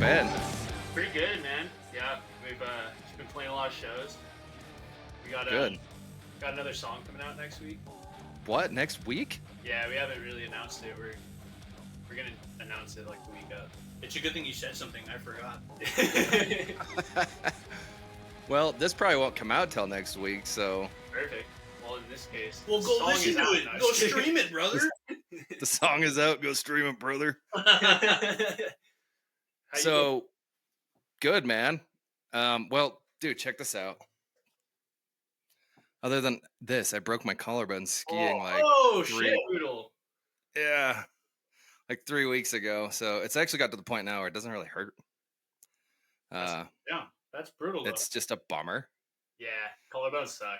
been? Pretty good, man. Yeah, we've just been playing a lot of shows. We got Good. got another song coming out next week. What? Next week? Yeah, we haven't really announced it. We're gonna announce it like the week up. It's a good thing you said something. I forgot. Well, this probably won't come out till next week, so Perfect. Well, in this case, Well, the go song listen is to out. it. No, Go just kidding. stream it, brother. the song is out. Go stream it, brother. How you So good, man. Well, dude, check this out. Other than this, I broke my collarbone skiing shit, brutal. yeah, like 3 weeks ago. So it's actually got to the point now where it doesn't really hurt. Yeah, that's brutal. It's just a bummer. Yeah, collarbones suck.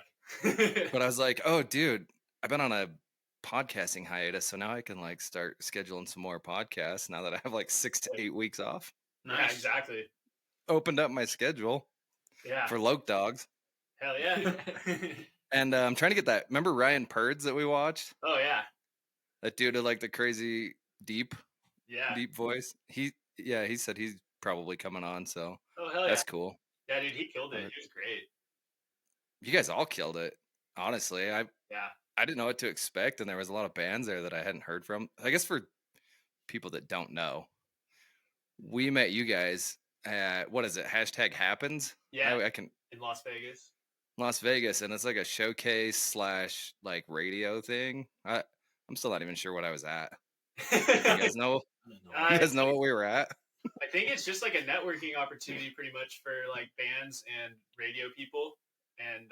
But I was like, oh, dude, I've been on a podcasting hiatus, so now I can like start scheduling some more podcasts now that I have like 6 to 8 weeks off. Yeah, Nice. exactly. Opened up my schedule Yeah. for Dawgs. Hell yeah. And I'm trying to get that. Remember Ryan Purds that we watched? Oh yeah. That dude had like the crazy deep Yeah. voice. He said he's probably coming on, so Oh hell yeah. that's cool. Yeah, dude, he killed it. He was great. You guys all killed it. Honestly, I Yeah. didn't know what to expect, and there was a lot of bands there that I hadn't heard from. I guess for people that don't know, we met you guys at, what is it? #happens. Yeah. I can In Las Vegas. Las Vegas, and it's like a showcase / like radio thing. I'm still not even sure what I was at. You guys know? You guys know what we were at? I think it's just like a networking opportunity, pretty much for like bands and radio people, and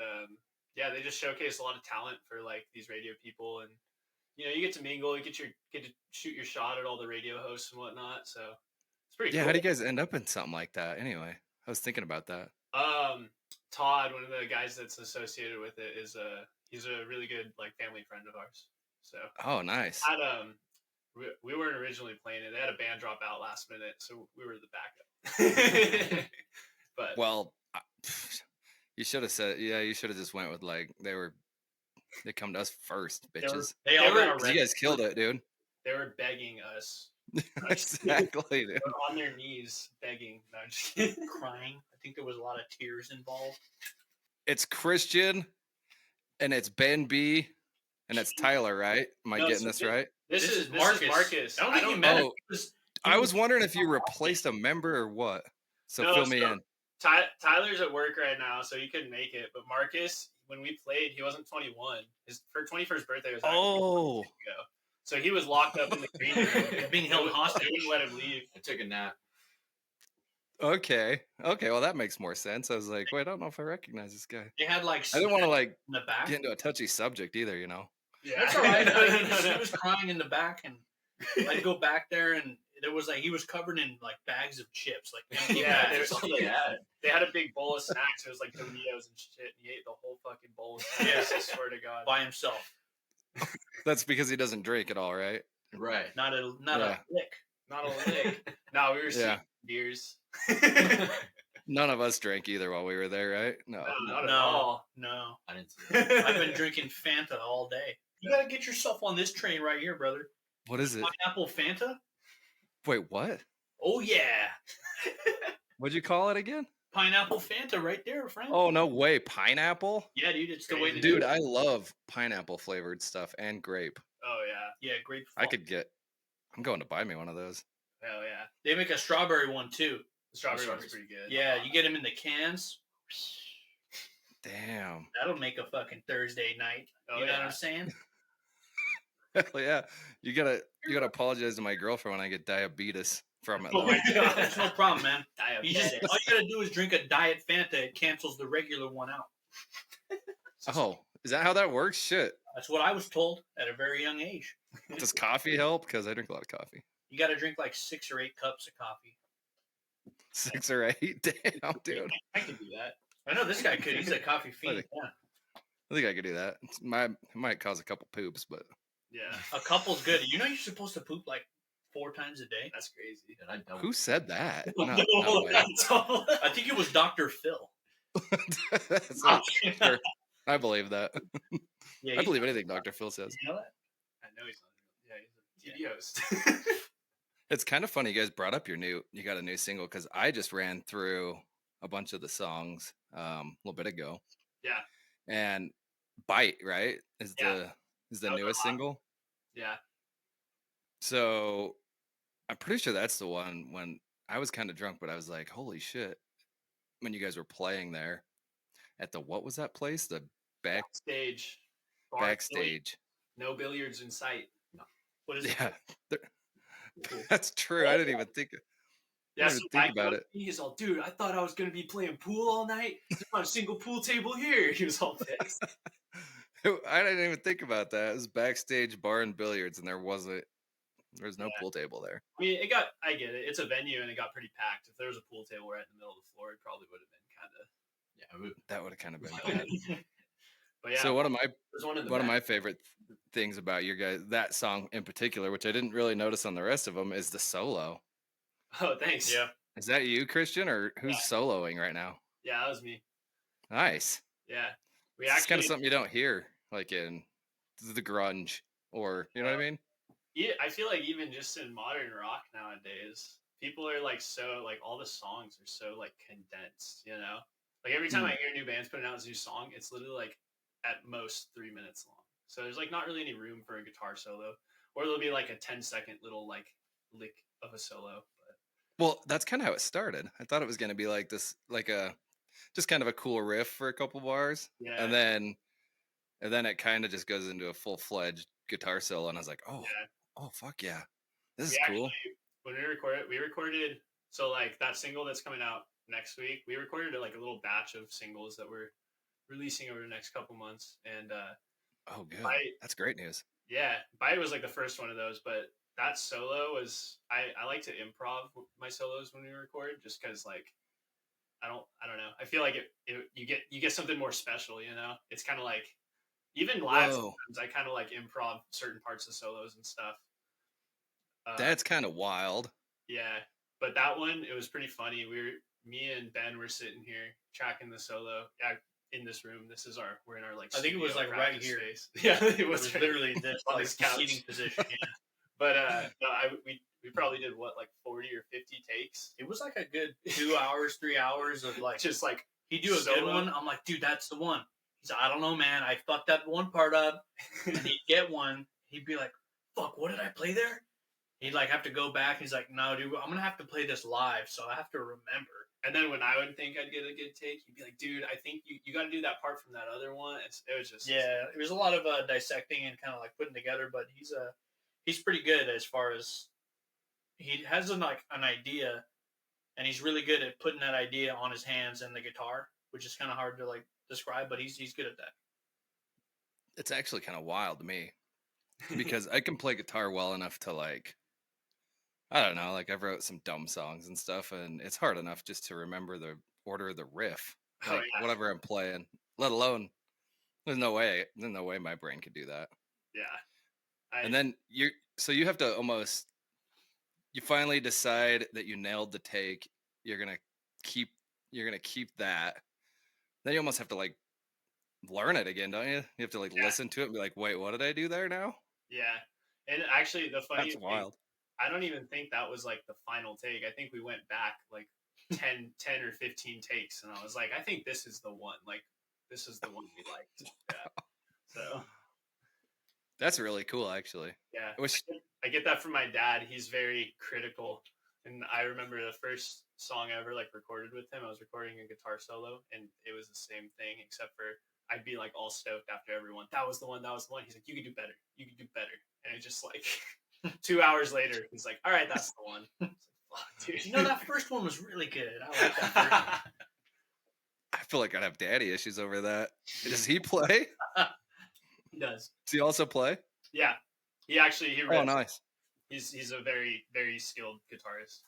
yeah, they just showcase a lot of talent for like these radio people, and you get to mingle, you get to shoot your shot at all the radio hosts and whatnot. So it's pretty. Yeah, cool. how do you guys end up in something like that? Anyway, I was thinking about that. Todd, one of the guys that's associated with it, he's a really good like family friend of ours. So Oh, nice. we weren't originally playing it. They had a band drop out last minute, so we were the backup. But Well, you should have said, yeah, you should have just went with like they come to us first, bitches. They all were- got 'Cause you guys killed it, dude. they were begging us. Exactly, dude. They were on their knees begging. No, I'm just kidding. crying. I think there was a lot of tears involved. It's Christian, and it's Ben B, and it's Tyler, right? Am I No, getting so this right? This is Marcus. I don't think you met him. Oh, I was wondering if you replaced a member or what. So No, fill me in. Tyler's at work right now, so he couldn't make it. But Marcus, when we played, he wasn't 21. His 21st birthday was actually 4 years ago. So he was locked up in the green room, Being held hostage. They wouldn't let him leave. I took a nap. Okay. Well, that makes more sense. I was like, wait, I don't know if I recognize this guy. They had like I didn't want to like in the back. get into a touchy subject either, you know. Yeah, That's all right. No, Like, no, he no. was crying in the back, and I'd go back there, and there was like he was covered in like bags of chips, like empty Yeah, bags. there's That's all they had. They had a big bowl of snacks. It was like Doritos and shit. And he ate the whole fucking bowl of snacks. I swear to God. by himself. That's because he doesn't drink at all, right? Right. Not a Yeah. lick. Not a lick. No, we were Yeah. sipping beers. None of us drank either while we were there, right? No. Not at No, all. no. I didn't see it. I've been drinking Fanta all day. You gotta get yourself on this train right here, brother. What is it? Pineapple Fanta? Wait, what? Oh yeah. What'd you call it again? Pineapple Fanta right there, friend. Oh, no way. Pineapple? Yeah, dude, it's the way to Dude, do it. I love pineapple flavored stuff and grape. Oh, yeah. Yeah, grape. I'm going to buy me one of those. Hell yeah. They make a strawberry one too. The strawberry one's Strawberries. pretty good. Yeah, you get them in the cans. Damn. That'll make a fucking Thursday night. Oh, You know what yeah. I'm saying? Hell yeah. You gotta apologize to my girlfriend when I get diabetes from it. Oh though. my God, that's no problem, man. You just Diabetes. all you gotta do is drink a diet Fanta. It cancels the regular one out. Oh, is that how that works? Shit. That's what I was told at a very young age. Does coffee help? Because I drink a lot of coffee. You got to drink like 6 or 8 cups of coffee. 6 or 8? Damn, dude. I can do that. I know this guy could. He's a coffee fiend. think- Yeah. I think I could do that. It might cause a couple poops, but Yeah. A couple's good. You know you're supposed to poop like 4 times a day? That's crazy. And I don't. who said that? No, No way. That's all. I think it was Dr. Phil. That's not sure. I believe that. Yeah, I believe anything Dr. Phil says. You know that? I know he's not. Yeah, he's a TV host. It's kind of funny you guys brought up you got a new single because I just ran through a bunch of the songs a little bit ago, Yeah, and Bite, right, is yeah, the that was newest our last. single. Yeah, So I'm pretty sure that's the one when I was kind of drunk, but I was like, holy shit, when you guys were playing there at the what was that place? The back backstage, bar billiards, backstage. no billiards in sight. No. What is it Yeah. called? there- Cool. That's true. Oh, yeah. I Yeah, didn't so even think Mike about goes it. to me, he's all, dude, I thought I was gonna be playing pool all night. There's not a single pool table here. He was all pissed. I didn't even think about that. It was backstage bar and billiards, and there was no Yeah. pool table there. I mean, I get it. It's a venue and it got pretty packed. If there was a pool table right in the middle of the floor, it probably would have been kind of. Yeah, That would have kind of been bad. But yeah, So there's one in the one of back. my favorite things about your guys, that song in particular, which I didn't really notice on the rest of them, is the solo. Oh, thanks. yeah. Is that you, Christian, or who's Yeah, soloing right now? yeah, that was me. Nice. Yeah, we It's kind of actually. something you don't hear, like in the grunge, or you know what I mean? Yeah, I feel like even just in modern rock nowadays, people are like so like all the songs are so like condensed. Like every time Hmm. I hear new bands putting out a new song, it's literally like at most 3 minutes long. So there's like not really any room for a guitar solo, or there'll be like a 10-second little like lick of a solo. But Well, that's kind of how it started. I thought it was going to be like this, like a just kind of a cool riff for a couple bars, yeah, and then it kind of just goes into a full fledged guitar solo, and I was like, yeah. oh, fuck yeah, this We is cool. actually when we recorded so like that single that's coming out next week. We recorded like a little batch of singles that we're releasing over the next couple months, and Oh, good. I That's great news. yeah, Bite was like the first one of those, but that solo was I like to improv my solos when we record, just because like I don't know. I feel like you get something more special. It's kind of like even live Whoa, sometimes I kind of like improv certain parts of solos and stuff. Uh, that's kind of wild. yeah, but that one it was pretty funny. Me and Ben were sitting here tracking the solo. Yeah, in this room. We're in our like. I think it was studio like right practice here. space. Yeah, it It was was right literally this on like this couch. seating position. Yeah. But no, we probably did what like 40 or 50 takes. It was like a good 2 hours, 3 hours of like Just like he'd do a good solo. one. I'm like, dude, that's the one. He's like, I don't know, man. I fucked that one part up. And he'd get one. He'd be like, fuck, what did I play there? He'd like have to go back. He's like, no, dude, I'm gonna have to play this live, so I have to remember. And then when I would think I'd get a good take, he'd be like, dude, I think you got to do that part from that other one. It was just Yeah, it was a lot of dissecting and kind of like putting together, but he's pretty good as far as he has an idea, and he's really good at putting that idea on his hands and the guitar, which is kind of hard to like describe, but he's good at that. It's actually kind of wild to me because I can play guitar well enough to like I don't know, like I've wrote some dumb songs and stuff, and it's hard enough just to remember the order of the riff, Oh like yeah, whatever I'm playing. Let alone there's no way my brain could do that. yeah. And I then you have to almost you finally decide that you nailed the take. You're gonna keep you're gonna keep that. Then you almost have to like learn it again, don't you? You have to like yeah, listen to it and be like, wait, what did I do there now? yeah. And actually, the funny That's thing, wild. I don't even think that was like the final take. I think we went back like 10 or 15 takes, and I was like, I think this is the one. Like, this is the one we liked. Yeah. So That's really cool, actually. yeah, I wish. I get that from my dad. He's very critical, and I remember the first song I ever like recorded with him. I was recording a guitar solo, and it was the same thing, except for I'd be like all stoked after everyone. That was the one. That was the one. He's like, you could do better. You could do better. And it just like 2 hours later, he's like, all right, that's the one. Like, fuck, dude. You know, that first one was really good. I like that first one. I feel like I'd have daddy issues over that. Does he play? He does. Does he also play? Yeah, he Oh, read. nice. He's a very very skilled guitarist.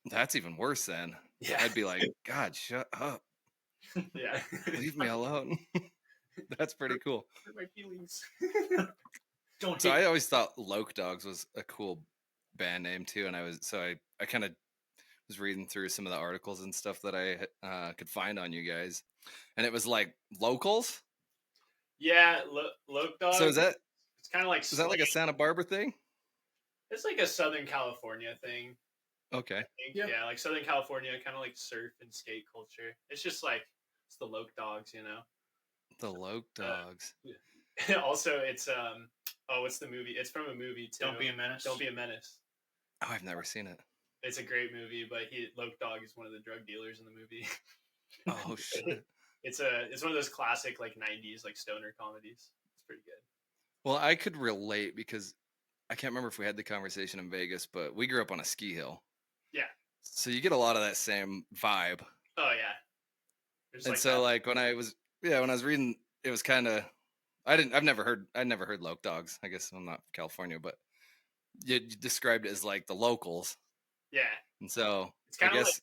That's even worse then. Yeah, I'd be like, God, shut up. yeah. Leave me alone. That's pretty cool. Hurt my feelings. Don't So hit. I always thought Dawgs was a cool band name too, and I kind of was reading through some of the articles and stuff that I could find on you guys, and it was like locals. Yeah, Loke So Dog. It's kind of like is that like a Santa Barbara thing? It's like a Southern California thing. Okay. I think. Yeah. Yeah, like Southern California, kind of like surf and skate culture. It's just like it's the Dawgs, you know. The Loke Dogs. Also, it's oh, what's the movie? It's from a movie too. Don't Be a Menace. Don't Be a Menace. Oh, I've never seen it. It's a great movie, but Dog is one of the drug dealers in the movie. Oh shit. It's one of those classic like '90s like stoner comedies. It's pretty good. Well, I could relate because I can't remember if we had the conversation in Vegas, but we grew up on a ski hill. Yeah. So you get a lot of that same vibe. Oh yeah. There's And like so that. like when I was reading, it was kind of I'd never heard Loke Dogs. I guess I'm not from California, but you described it as like the locals. Yeah. And so It's I kind of like guess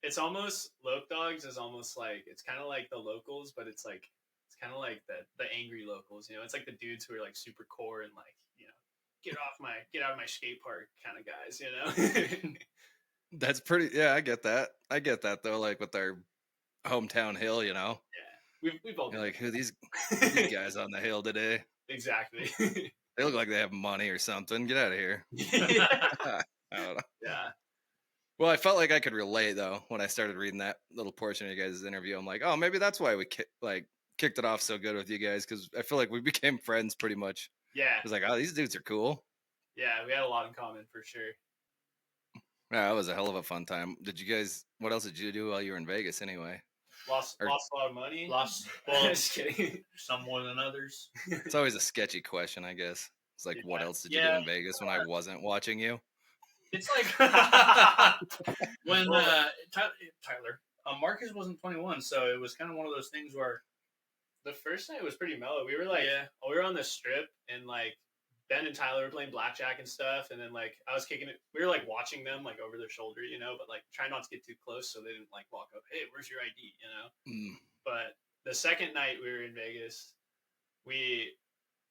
it's almost Dogs is almost like it's kind of like the locals, but it's kind of like the angry locals. You know, it's like the dudes who are like super core and like get out of my skate park kind of guys. You know. that's pretty. Yeah, I get that. I get that though. Like with our hometown hill, you know, Yeah. We've all you're been like, who these guys on the hill today? exactly. They look like they have money or something. Get out of here. Yeah. I don't know. Yeah. Well, I felt like I could relate though when I started reading that little portion of you guys' interview. I'm like, oh, maybe that's why we kicked it off so good with you guys, because I feel like we became friends pretty much. Yeah. It was like, oh, these dudes are cool. Yeah. We had a lot in common for sure. Yeah, that was a hell of a fun time. What else did you do while you were in Vegas anyway? Lost a lot of money. Lost, well, Just kidding. some more than others. It's always a sketchy question, I guess. It's like, what else did you do Yeah. in Vegas when I wasn't watching you? It's like when Tyler, Marcus wasn't 21, so it was kind of one of those things where The first night was pretty mellow. We were like, we were on the strip, and like Ben and Tyler were playing blackjack and stuff, and then like I was kicking it. We were like watching them like over their shoulder, you know, but like trying not to get too close so they didn't like walk up. Hey, where's your ID? You know. Mm. But the second night we were in Vegas,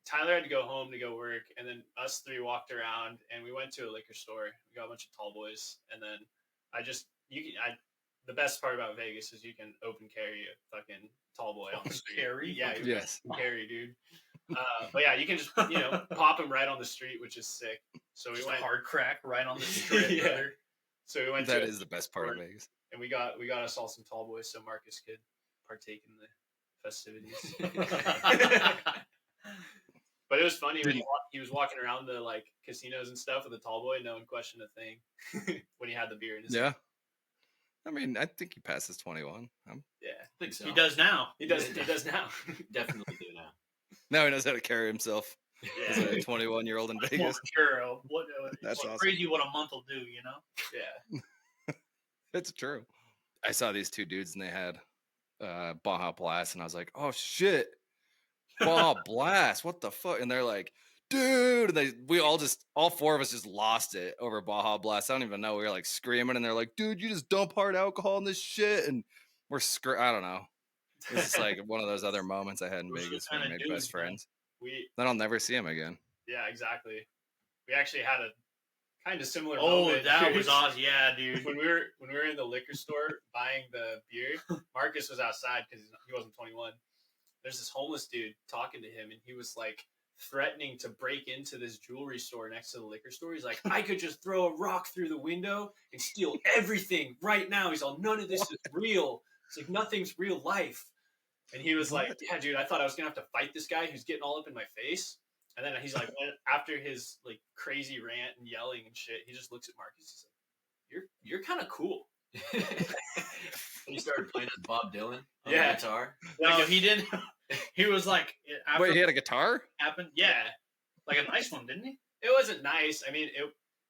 Tyler had to go home to go work, and then us three walked around, and we went to a liquor store. We got a bunch of tall boys, and then the best part about Vegas is you can open carry a fucking tall boy on the street. Carry? Yeah, Yes. carry, dude. But yeah, you can just pop him right on the street, which is sick. So we just went a hard crack right on the street. Yeah. Brother. So we went. That is the best part of Vegas. And we got us all some tall boys so Marcus could partake in the festivities. But it was funny when he was walking around the like casinos and stuff with a tall boy. No one questioned a thing when he had the beer in his hand. I mean, I think he passes 21. Yeah, I think so. He does now. He does now. Definitely do now. Now he knows how to carry himself as Yeah, a 21-year-old in Vegas. Sure. What That's awesome. crazy what a month will do, you know? yeah. It's true. I saw these two dudes and they had Baja Blast, and I was like, oh shit, Baja Blast, what the fuck? And they're like, dude, and all four of us just lost it over Baja Blast. I don't even know. We were like screaming, and they're like, dude, you just dump hard alcohol in this shit, and we're I don't know. It's just like one of those other moments I had in Those are the Vegas when I kinda made dudes, best man. friends. We Then I'll never see him again. yeah, exactly. We actually had a kind of similar Oh, moment. that was awesome. Yeah, dude. when we were in the liquor store buying the beer. Marcus was outside because he wasn't 21. There's this homeless dude talking to him, and he was like threatening to break into this jewelry store next to the liquor store. He's like, I could just throw a rock through the window and steal everything right now. He's all, none of this is real. It's like nothing's real life. And he was like, yeah, dude, I thought I was gonna have to fight this guy who's getting all up in my face. And then he's like, after his like crazy rant and yelling and shit, he just looks at Marcus. He's like, you're kind of cool. He started playing as Bob Dylan on Yeah. the guitar. No, he didn't. He was like, after Wait, he had a guitar? happened, yeah, like a nice one, didn't he? It wasn't nice. I mean,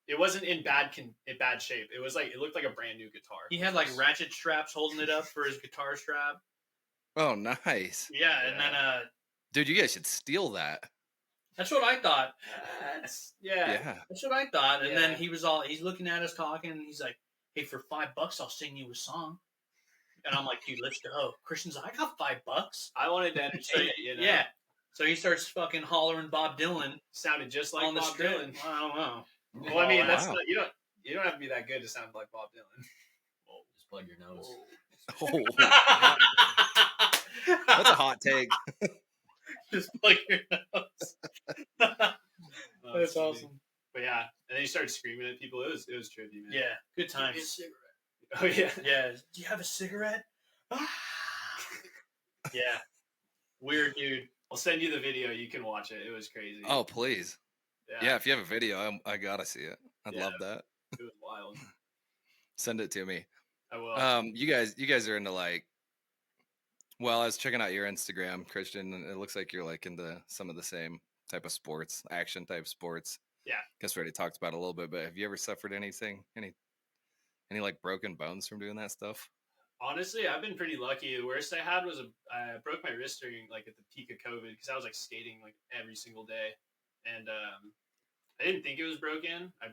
it wasn't in bad shape. It was like it looked like a brand new guitar. He had like ratchet straps holding it up for his guitar strap. Oh, nice. Yeah, and then Dude, you guys should steal that. that's what I thought. Yeah. That's what I thought. And Yeah. then he's looking at us talking, and he's like, hey, for $5, I'll sing you a song. And I'm like, dude, let's go. Christian's like, I got $5. I wanted to entertain it, you know. Yeah. So he starts fucking hollering Bob Dylan Sounded just like on the Bob strip. Dylan. I don't know. Well, I mean, wow. that's not, you don't have to be that good to sound like Bob Dylan. Just plug your nose. Oh, that's a hot take. Just plug your nose. That's funny. awesome. But yeah, he started screaming at people. It was trippy, man. Yeah, good Give me a times. cigarette. Oh yeah. Yeah. Do you have a cigarette? Yeah. Weird dude. I'll send you the video. You can watch it. It was crazy. Oh, please. yeah. Yeah, if you have a video, I gotta see it. I'd Yeah. love that. It was wild. Send it to me. I will. You guys are into like. Well, I was checking out your Instagram, Christian, and it looks like you're like into some of the same type of sports, action type sports. Yeah. Guess we already talked about it a little bit, but have you ever suffered anything, any like broken bones from doing that stuff? Honestly, I've been pretty lucky. The worst I had was I broke my wrist during like at the peak of COVID because I was like skating like every single day, and I didn't think it was broken. I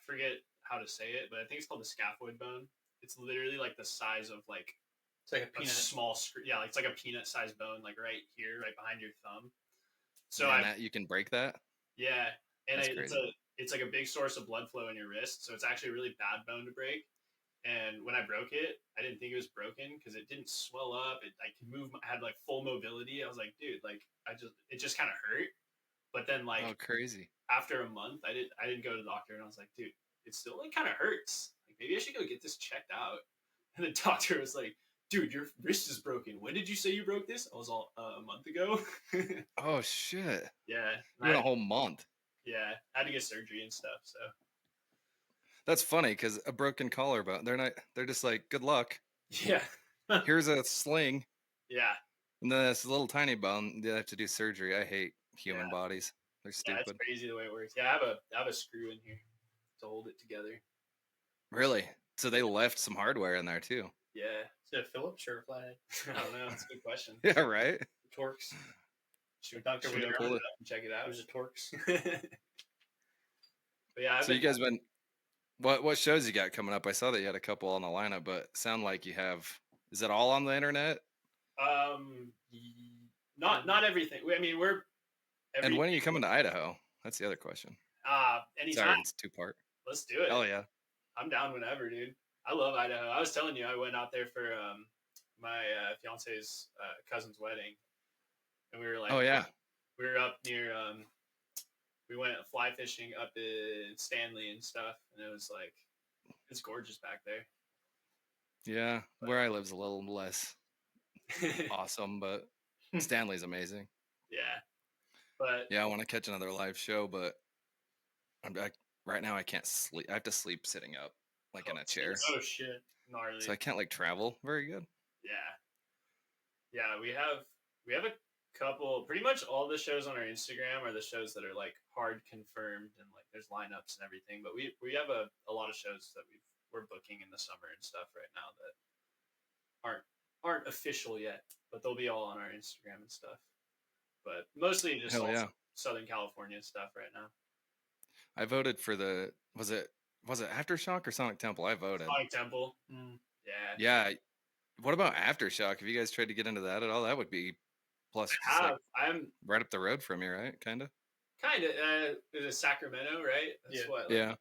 forget how to say it, but I think it's called the scaphoid bone. It's literally like the size of like It's like a a peanut. small yeah, it's like a peanut sized bone, like right here, right behind your thumb. So Man, that you can break that. yeah, and That's it's crazy. it's like a big source of blood flow in your wrist. So it's actually a really bad bone to break. And when I broke it, I didn't think it was broken because it didn't swell up. I could move. I had like full mobility. I was like, dude, like it just kind of hurt. But then like Oh, crazy. after a month, I didn't go to the doctor, and I was like, dude, it still like kind of hurts. Like maybe I should go get this checked out. And the doctor was like, dude, your wrist is broken. When did you say you broke this? I was all a month ago. Oh shit! Yeah, You went a whole month. yeah, I had to get surgery and stuff. So That's funny because a broken collarbone. They're just like, good luck. yeah, Here's a sling, yeah, and then this little tiny bone. They have to do surgery. I hate human Yeah. bodies. They're yeah. It's stupid. crazy the way it works. Yeah, I have a screw in here to hold it together. Really? So they left some hardware in there too. Yeah, Is it a Phillips or a flathead? I don't know. It's a good question. Yeah, right. Torx. Should Doctor we would open pull it it. up and check it out? There's a Torx. But yeah, I've So you been, guys been what shows you got coming up? I saw that you had a couple on the lineup, but sound like you have. Is it all on the internet? not everything. I mean, we're And when are you coming to Idaho? That's the other question. anytime. Sorry, it's 2-part. Let's do it. Hell yeah. I'm down whenever, dude. I love Idaho. I was telling you, I went out there for my fiance's cousin's wedding, and we were like, Oh yeah. we were up near we went fly fishing up in Stanley and stuff, and it was like it's gorgeous back there. Yeah. Where I live's a little less awesome, but Stanley's amazing. Yeah, but Yeah, I want to catch another live show, but right now I can't sleep. I have to sleep sitting up, like in a chair. Oh shit. gnarly. So I can't like travel very good. Yeah, we have a couple. Pretty much all the shows on our Instagram are the shows that are like hard confirmed and like there's lineups and everything. But we have a lot of shows that we're booking in the summer and stuff right now that aren't official yet, but they'll be all on our Instagram and stuff. But mostly just Hell all yeah. Southern California stuff right now. I voted for was it Aftershock or Sonic Temple? I voted. Sonic Temple. Mm. Yeah. Yeah. What about Aftershock? Have you guys tried to get into that at all? That would be plus I just like have. I'm right up the road from you, right? Kind of. kind of. It is Sacramento, right? That's Yeah. what. Like Yeah.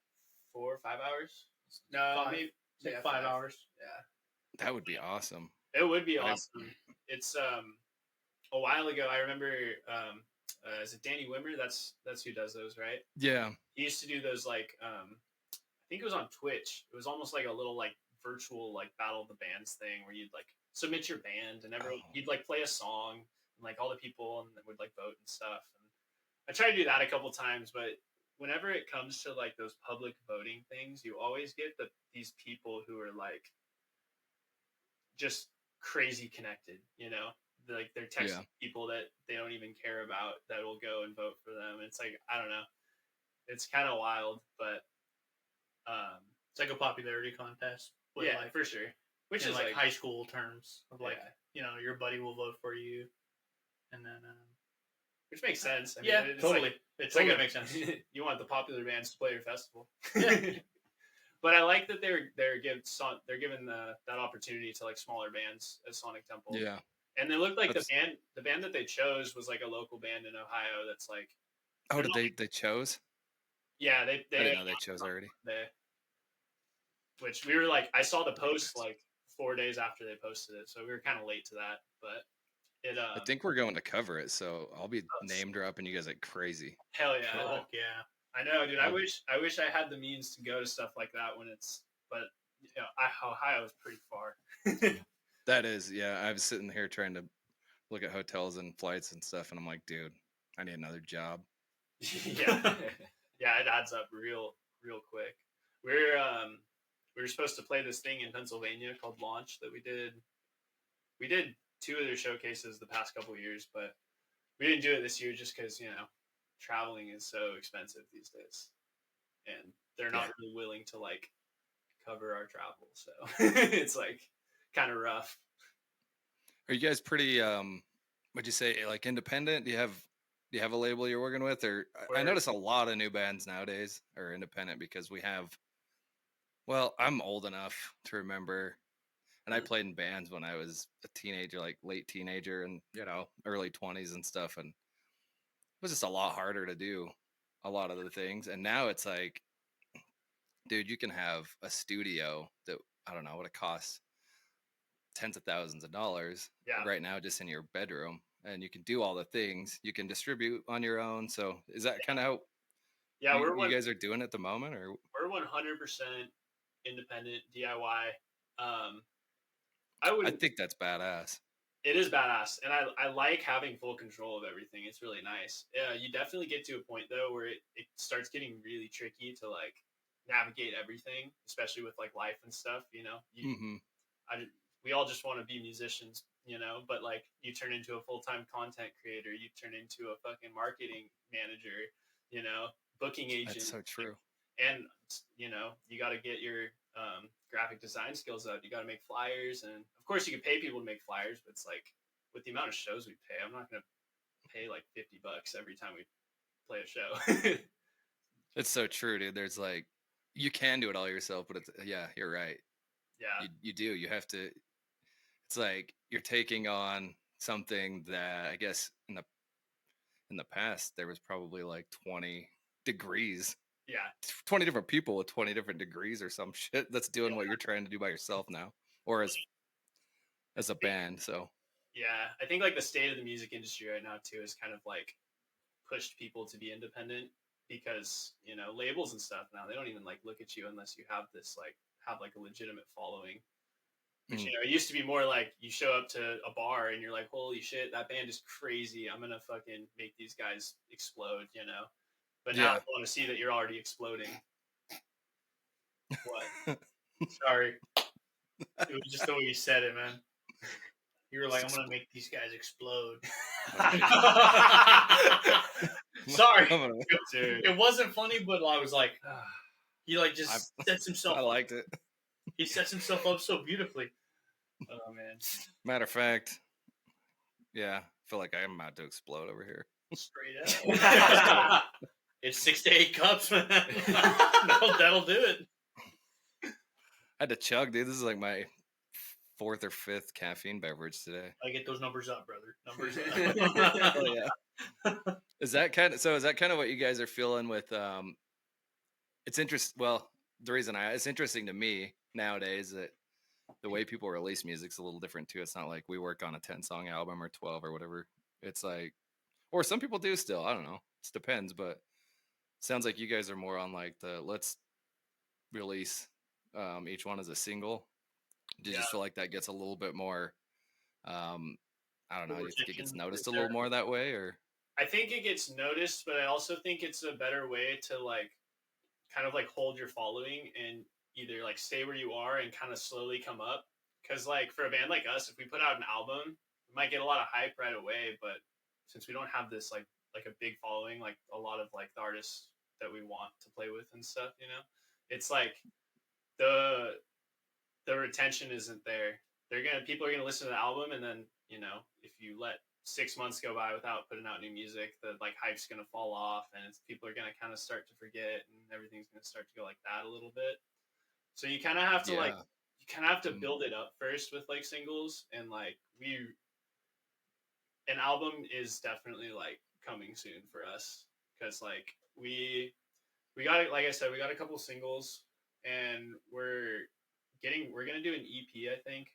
4 or 5 hours. No, Five. maybe It's like yeah, 5 hours. Yeah. That would be awesome. It would be I- awesome. It's a while ago. I remember is it Danny Wimmer? That's who does those, right? Yeah. He used to do those like I think it was on Twitch. It was almost like a little like virtual like battle of the bands thing where you'd like submit your band and everyone Oh. you'd like play a song and like all the people and would like vote and stuff. And I tried to do that a couple times, but whenever it comes to like those public voting things, you always get these people who are like just crazy connected, you know? Like they're texting people that they don't even care about that will go and vote for them. It's like I don't know. It's kind of wild, but It's like a popularity contest. With yeah, like, for sure. Which in is like high school terms of like, yeah, your buddy will vote for you, and then which makes sense. I mean, yeah, it's totally. like- It it's like totally a- makes sense. you want the popular bands to play your festival. Yeah. But I like that they're given that opportunity to like smaller bands at Sonic Temple. Yeah. And they looked like That's- the band that they chose was like a local band in Ohio that's like Oh, did they chose? yeah, I didn't know they chose already. which we were like I saw the post like 4 days after they posted it, so we were kind of late to that, but it I think we're going to cover it, so I'll be name dropping you guys like crazy. hell yeah. Oh, yeah. I know, dude. I Um, wish I had the means to go to stuff like that when it's, but Ohio is pretty far. that is, yeah. I was sitting here trying to look at hotels and flights and stuff, and I'm like, dude, I need another job. Yeah, yeah, it adds up real quick. We're we were supposed to play this thing in Pennsylvania called Launch that we did. We did two of their showcases the past couple of years, but we didn't do it this year just because traveling is so expensive these days, and they're not Yeah. really willing to like cover our travel, so it's like kind of rough. Are you guys pretty would you say like independent? Do you have a label you're working with, or I We're notice a lot of new bands nowadays are independent because we have, well, I'm old enough to remember, and I played in bands when I was a teenager, like late teenager and early 20s and stuff, and it was just a lot harder to do a lot of the things. And now it's like, dude, you can have a studio that, I don't know what it costs, tens of thousands of dollars yeah, right now just in your bedroom, and you can do all the things, you can distribute on your own. So is that kind of how yeah, you guys are doing at the moment, or? we're 100% independent DIY. Um, I I wouldn't. think that's badass. It is badass, and I like having full control of everything. It's really nice. Yeah, you definitely get to a point though where it starts getting really tricky to like navigate everything, especially with like life and stuff. Hmm. I we all just want to be musicians, but like you turn into a full-time content creator, you turn into a fucking marketing manager, you know, booking That's agent, so true. and you got to get your graphic design skills up. You got to make flyers, and of course you can pay people to make flyers, but it's like with the amount of shows we pay, I'm not gonna pay like $50 every time we play a show. It's so true, dude. There's like, you can do it all yourself, but it's, yeah, you're right. Yeah, You do. You have to. It's like you're taking on something that I guess in the past there was probably like 20 degrees, yeah, 20 different people with 20 different degrees or some shit that's doing what yeah. you're trying to do by yourself now, or as a band. So Yeah, I think like the state of the music industry right now too is kind of like pushed people to be independent because labels and stuff now they don't even like look at you unless you have like a legitimate following. Which mm, it used to be more like you show up to a bar and you're like, holy shit, that band is crazy. I'm gonna fucking make these guys explode. But now yeah. I want to see that you're already exploding. What? Sorry, it was just the way you said it, man. You were like, I'm gonna make these guys explode. Sorry, I'm gonna- Dude. it wasn't funny, but I was like, he like just sets I himself. liked it. He sets himself up so beautifully. Oh man, Matter of fact, yeah, I feel like I'm about to explode over here. straight up. It's 6 to 8 cups, man. That'll do it. I had to chug, dude. This is like my fourth or fifth caffeine beverage today. I get those numbers up, brother. Numbers Oh up. yeah. Is that kind of what you guys are feeling with it's interest well, the reason it's interesting to me nowadays that the way people release music's a little different too. It's not like we work on a 10-song album or 12 or whatever. It's like, or some people do still, I don't know. It depends, but sounds like you guys are more on like the let's release each one as a single. Do you Yeah, just feel like that gets a little bit more um I don't know, More you think it gets attention, noticed a is little there? more that way, or? I think it gets noticed, but I also think it's a better way to like kind of like hold your following and either like stay where you are and kind of slowly come up. Because like for a band like us, if we put out an album, we might get a lot of hype right away. But since we don't have this like a big following, like a lot of like the artists that we want to play with and stuff, it's like the the retention isn't there. People are gonna listen to the album, and then if you let 6 months go by without putting out new music, the like hype's gonna fall off, and people are gonna kind of start to forget, and everything's gonna start to go like that a little bit. So you kind of have to Yeah. Mm. build it up first with like singles, and like an album is definitely like coming soon for us because like we got like I said, we got a couple singles, and we're gonna do an EP, I think,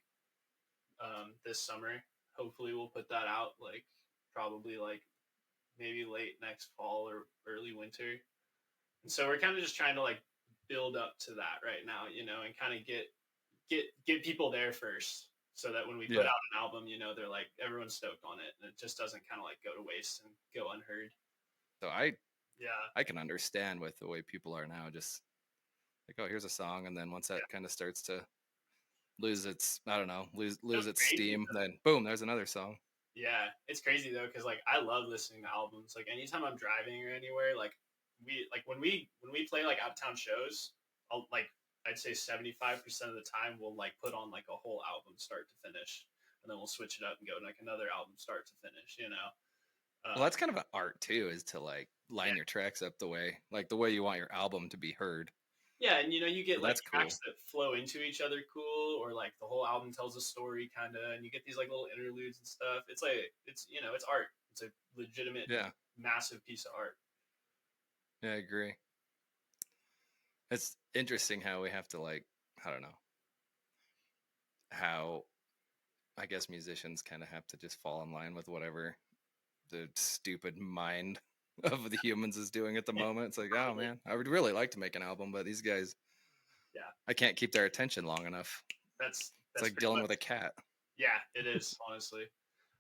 this summer. Hopefully, we'll put that out like probably like maybe late next fall or early winter. And so we're kind of just trying to like build up to that right now, you know, and kind of get people there first, so that when we put Yeah. out an album, you know, they're like everyone's stoked on it, and it just doesn't kind of like go to waste and go unheard. So I Yeah, I can understand with the way people are now, just like, oh, here's a song, and then once that kind of starts to lose its, I don't know, lose it's its crazy. steam, then boom, there's another song. Yeah, it's crazy though, because like I love listening to albums. Like anytime I'm driving or anywhere, like when we play like out of town shows, I'll like I'd say 75% of the time we'll like put on like a whole album start to finish, and then we'll switch it up and go to like another album start to finish. You know, Well, uh, that's kind of an art too, is to like yeah, line your tracks up the way you want your album to be heard. yeah, and you know you So get like that's cool. tracks that flow into each other, cool, or like the whole album tells a story kind of, and you get these like little interludes and stuff. It's like it's you know it's art. It's a legitimate Yeah, massive piece of art. yeah, I agree. It's interesting how we have to like, I don't know, how I guess musicians kind of have to just fall in line with whatever the stupid mind of the humans is doing at the moment. It's like, oh man, I would really like to make an album, but these guys, Yeah, I can't keep their attention long enough. It's that's like pretty dealing much with a cat. yeah, it is honestly.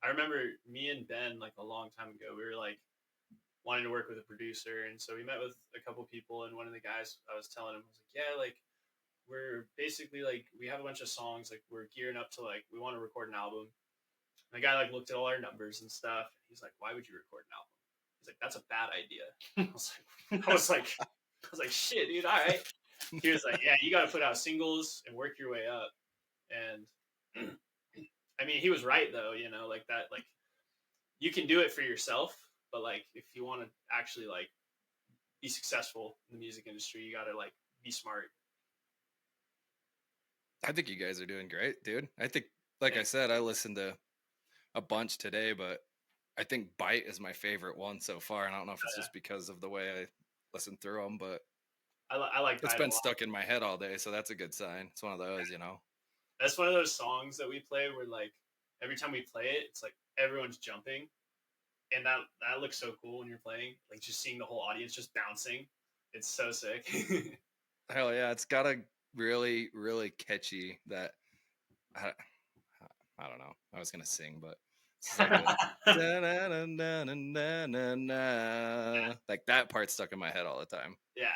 I remember me and Ben like a long time ago. We were like wanting to work with a producer, and so we met with a couple people. And one of the guys I was telling him was like, "Yeah, like we're basically like we have a bunch of songs. Like we're gearing up to like we want to record an album." And the guy like looked at all our numbers and stuff. And he's like, "Why would you record an album?" He's like, "That's a bad idea." I was like, "Shit, dude. All right." He was like, "Yeah, you got to put out singles and work your way up." And I mean, he was right though. You know, like that. Like you can do it for yourself, but like if you want to actually like be successful in the music industry, you got to like be smart. I think you guys are doing great, dude. I think, like I said, I listened to a bunch today, but I think Bite is my favorite one so far. And I don't know if it's just because of the way I listen through them, but I like it's Bite a been lot. stuck in my head all day. So that's a good sign. It's one of those, you know? That's one of those songs that we play where like every time we play it, it's like everyone's jumping, and that looks so cool when you're playing. Like just seeing the whole audience just bouncing, it's so sick. Hell yeah. It's got a really, really catchy that I, I don't know. I was going to sing, but it's like a da-na-na-na-na-na-na. Like that part stuck in my head all the time. Yeah,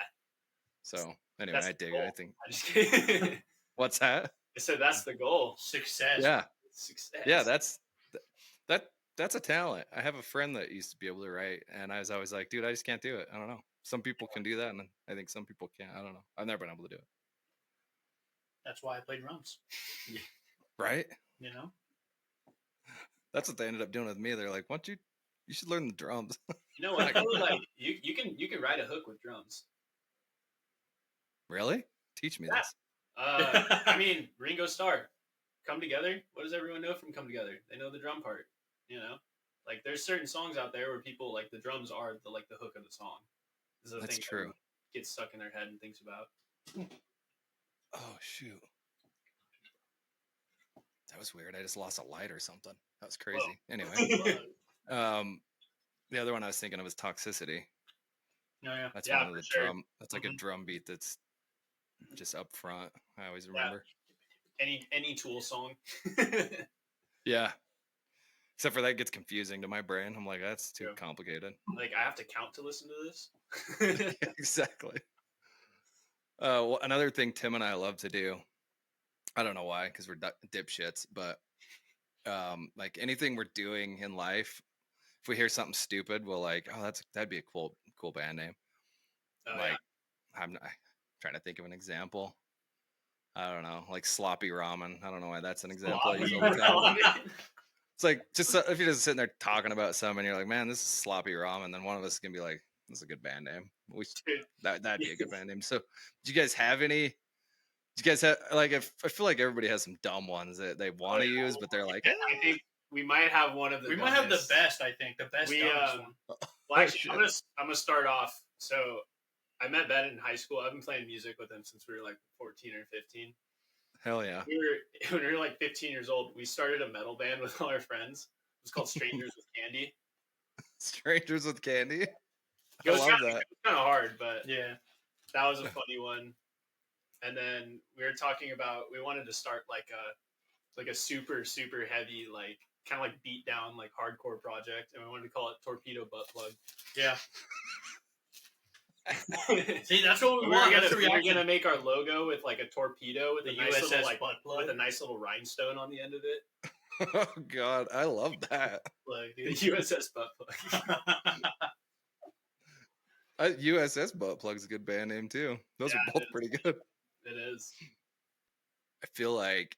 So anyway, that's I the dig it. I goal. think, I just kidding. what's that? I said that's the goal. Success. Yeah. Success. Yeah. That that's a talent. I have a friend that used to be able to write, and I was always like, dude, I just can't do it. I don't know. Some people can do that, and I think some people can't. I don't know. I've never been able to do it. That's why I play drums. Right? You know, That's what they ended up doing with me. They're like, "Why don't you should learn the drums." You know what? Like you can write a hook with drums. Really? Teach me Yeah. this. I mean, Ringo Starr, Come Together. What does everyone know from Come Together? They know the drum part. You know, like there's certain songs out there where people like the drums are the hook of the song. This is the That's thing true. that gets stuck in their head and thinks about. Oh shoot. That was weird. I just lost a light or something. That was crazy. Anyway, um, the other one I was thinking of was Toxicity. no, yeah. That's Yeah, one of for the sure. drum. That's like a Mhm. drum beat that's just up front. I always Yeah. remember. Any Tool song. Yeah. Except for that gets confusing to my brain. I'm like, that's too True. complicated. Like I have to count to listen to this. Exactly. Well, another thing Tim and I love to do. I don't know why, because we're dipshits, but like anything we're doing in life, if we hear something stupid, we'll like, oh, that'd be a cool band name. Oh yeah. Like, I'm trying to think of an example. I don't know, like sloppy ramen. I don't know why that's an example I use all the time. It's like just if you're just sitting there talking about something, you're like, man, this is sloppy ramen. Then one of us is gonna be like, this is a good band name. Dude, That'd be a good band name. So, do you guys have any? Do you guys have like? If I feel like everybody has some dumb ones that they want to yeah. use, but they're like, I think we might have one of the. We might have the dumbest. best. I think the best. We dumbest one. well, actually, shit. I'm gonna start off. So I met Ben in high school. I've been playing music with him since we were like 14 or 15. hell yeah, When we were like 15 years old. We started a metal band with all our friends. It was called Strangers with Candy. strangers with candy. I love that. kind of hard, but Yeah. that was a funny one. And then we were talking about we wanted to start like a super super heavy like kind of like beat down like hardcore project, and we wanted to call it Torpedo Butt Plug. Yeah. See, that's what we We want. were That's the reaction. gonna make our logo with like a torpedo with The a nice USS little like butt plug. with a nice little rhinestone on the end of it. Oh God, I love that. Plug, The dude. USS Butt Plug. USS Butt Plug's a good band name too. Those Yeah, are both pretty good. It is. I feel like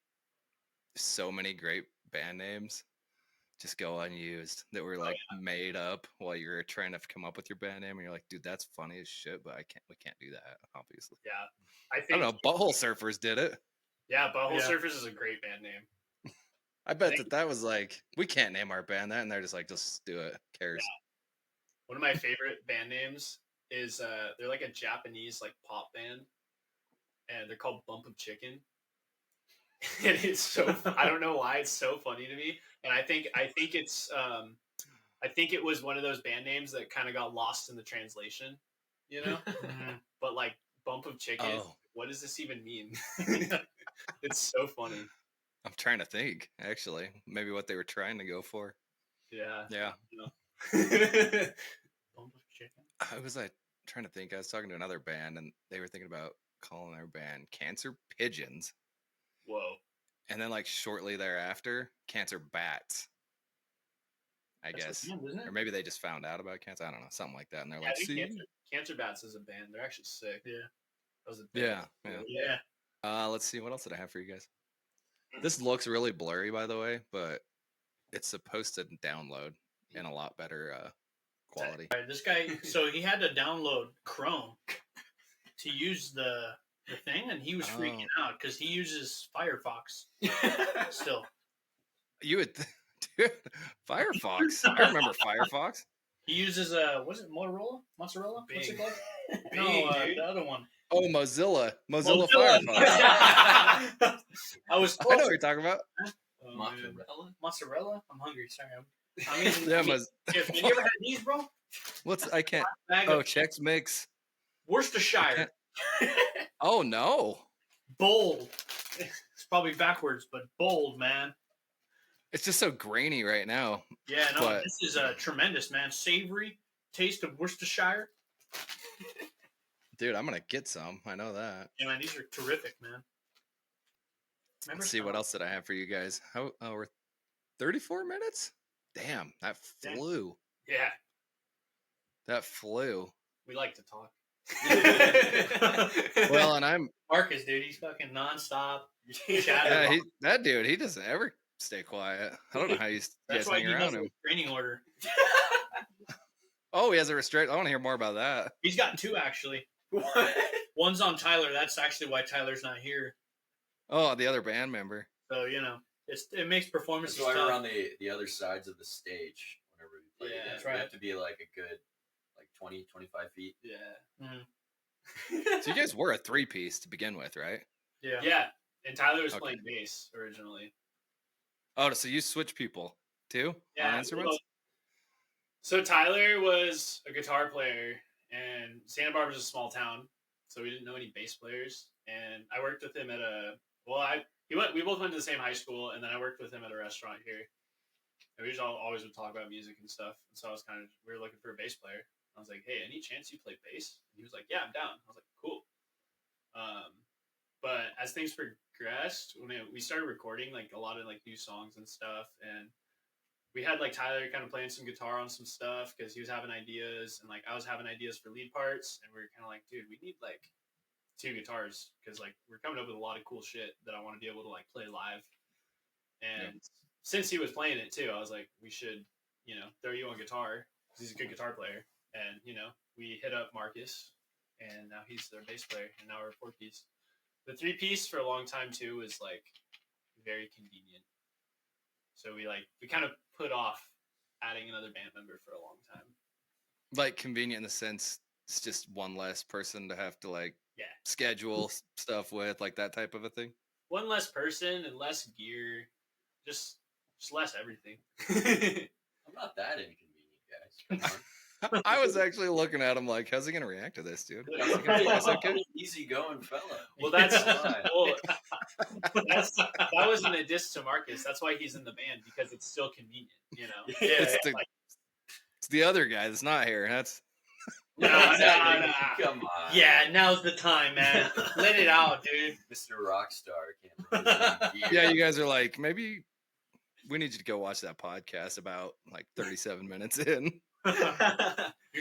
so many great band names just go unused that were like made up while you're trying to come up with your band name, and you're like, dude, that's funny as shit, but we can't do that, obviously. Yeah, I don't know. Butthole Surfers did it. Yeah, Butthole Yeah. Surfers is a great band name. I bet that was like, we can't name our band that, and they're just like, just do it. Who cares? Yeah. One of my favorite band names is they're like a Japanese like pop band, and they're called Bump of Chicken. And it's so I don't know why it's so funny to me, and I think it's I think it was one of those band names that kind of got lost in the translation, you know. But like Bump of Chicken, what does this even mean? It's so funny. I'm trying to think, actually, maybe what they were trying to go for. Yeah. Yeah. Bump of chicken. I was like trying to think. I was talking to another band, and they were thinking about calling their band Cancer Pigeons. Whoa. And then, like, shortly thereafter, Cancer Bats. I That's guess. a band, isn't it? Or maybe they just found out about cancer. I don't know. Something like that. And they're Yeah, like, I think see? Cancer Bats is a band. They're actually sick. Yeah. That was a band. Yeah. Yeah. Let's see. What else did I have for you guys? This looks really blurry, by the way, but it's supposed to download in a lot better quality. All right, this guy, so he had to download Chrome to use the thing, and he was freaking out because he uses Firefox still. You would, dude, Firefox. I remember Firefox. He uses was it Motorola? Mozzarella? What's it Bing. called? Bing, No, dude. the other one. Oh, Mozilla Firefox. I was I close. know what you're talking about. Oh, man. Mozzarella? Mozzarella? I'm hungry. Sorry. I mean, Yeah, have you ever had these, bro? I can't. Bag Oh, of Chex Mix. Worcestershire. Oh no, Bold. It's probably backwards, but bold, man. it's just so grainy right now. Yeah, no, But- this is tremendous, man. Savory taste of Worcestershire. Dude, I'm gonna get some. I know that. Yeah, man, these are terrific, man. Let's see what else did I have for you guys. We're 34 minutes. Damn, that flew. Yeah, That flew. we like to talk. Well, and I'm Marcus, dude, he's fucking nonstop. yeah, that dude. He doesn't ever stay quiet. I don't know how you That's guys why hang he has around a him. restraining order. Oh, he has a restraint. I want to hear more about that. He's gotten two actually. What? One's on Tyler. That's actually why Tyler's not here. Oh, the other band member. So it makes performances That's why tough. we're on the other sides of the stage whenever we play. Yeah, Yeah, that's We right. have to be like a good 20, 25 feet. Yeah. So you guys were a 3-piece to begin with, right? Yeah. Yeah, and Tyler was Okay. playing bass originally. Oh, so you switch people too on instruments? well, so Tyler was a guitar player, and Santa Barbara's a small town, so we didn't know any bass players. And I worked with him at we both went to the same high school, and then I worked with him at a restaurant here. And we just always would talk about music and stuff. And so we were looking for a bass player. I was like, hey, any chance you play bass? And he was like, yeah, I'm down. I was like, cool. But as things progressed, when we started recording like a lot of like new songs and stuff, and we had like Tyler kind of playing some guitar on some stuff because he was having ideas, and like I was having ideas for lead parts, and we were kind of like, dude, we need like 2 guitars because like we're coming up with a lot of cool shit that I want to be able to like play live. And since he was playing it too, I was like, we should, throw you on guitar because he's a good guitar player. And we hit up Marcus, and now he's their bass player, and now we're a 4-piece. The 3-piece for a long time too was like very convenient. So we kind of put off adding another band member for a long time. Like convenient in the sense it's just one less person to have to like Yeah. schedule stuff with, like that type of a thing. One less person and less gear, just less everything. I'm not that inconvenient, guys. Come on. I was actually looking at him like, how's he gonna react to this, dude? Is he gonna Pretty think that's okay? easy going fella. Well, that's Yeah. well, that wasn't a diss to Marcus. That's why he's in the band because it's still convenient, you know. It's the other guy that's not here. That's Nah, Exactly. nah. Come on. Yeah, now's the time, man. Let it out, dude. Mr. Rockstar can't bring his own gear. yeah. You guys are like, maybe we need you to go watch that podcast about like 37 minutes in. You're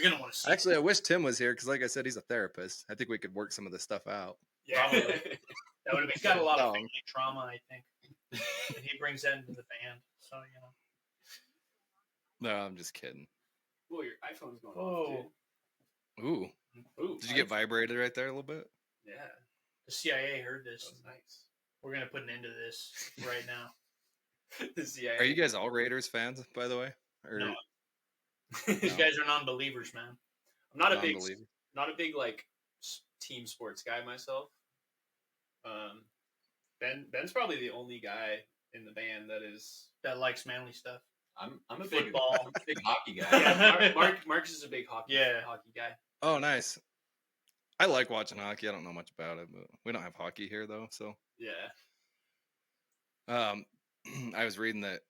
gonna want to see. Actually, I wish Tim was here because, like I said, he's a therapist. I think we could work some of this stuff out. Yeah, Probably. That would have got a lot of Um, family trauma, I think. And he brings that into the band, so No, I'm just kidding. Well, your iPhone's going Oh. off, Ooh, dude. Ooh, did you get vibrated right there a little bit? Yeah, the CIA heard that this. was nice. We're gonna put an end to this right now. The CIA. Are you guys all Raiders fans, by the way? Or No. These guys are non-believers, man. I'm not a big, non-believer? like team sports guy myself. Ben's probably the only guy in the band that is. That likes manly stuff. I'm a big, Football. I'm a big hockey guy. Yeah, Marcus is a big hockey guy. Oh, nice. I like watching hockey. I don't know much about it, but we don't have hockey here though. So, Yeah. I was reading that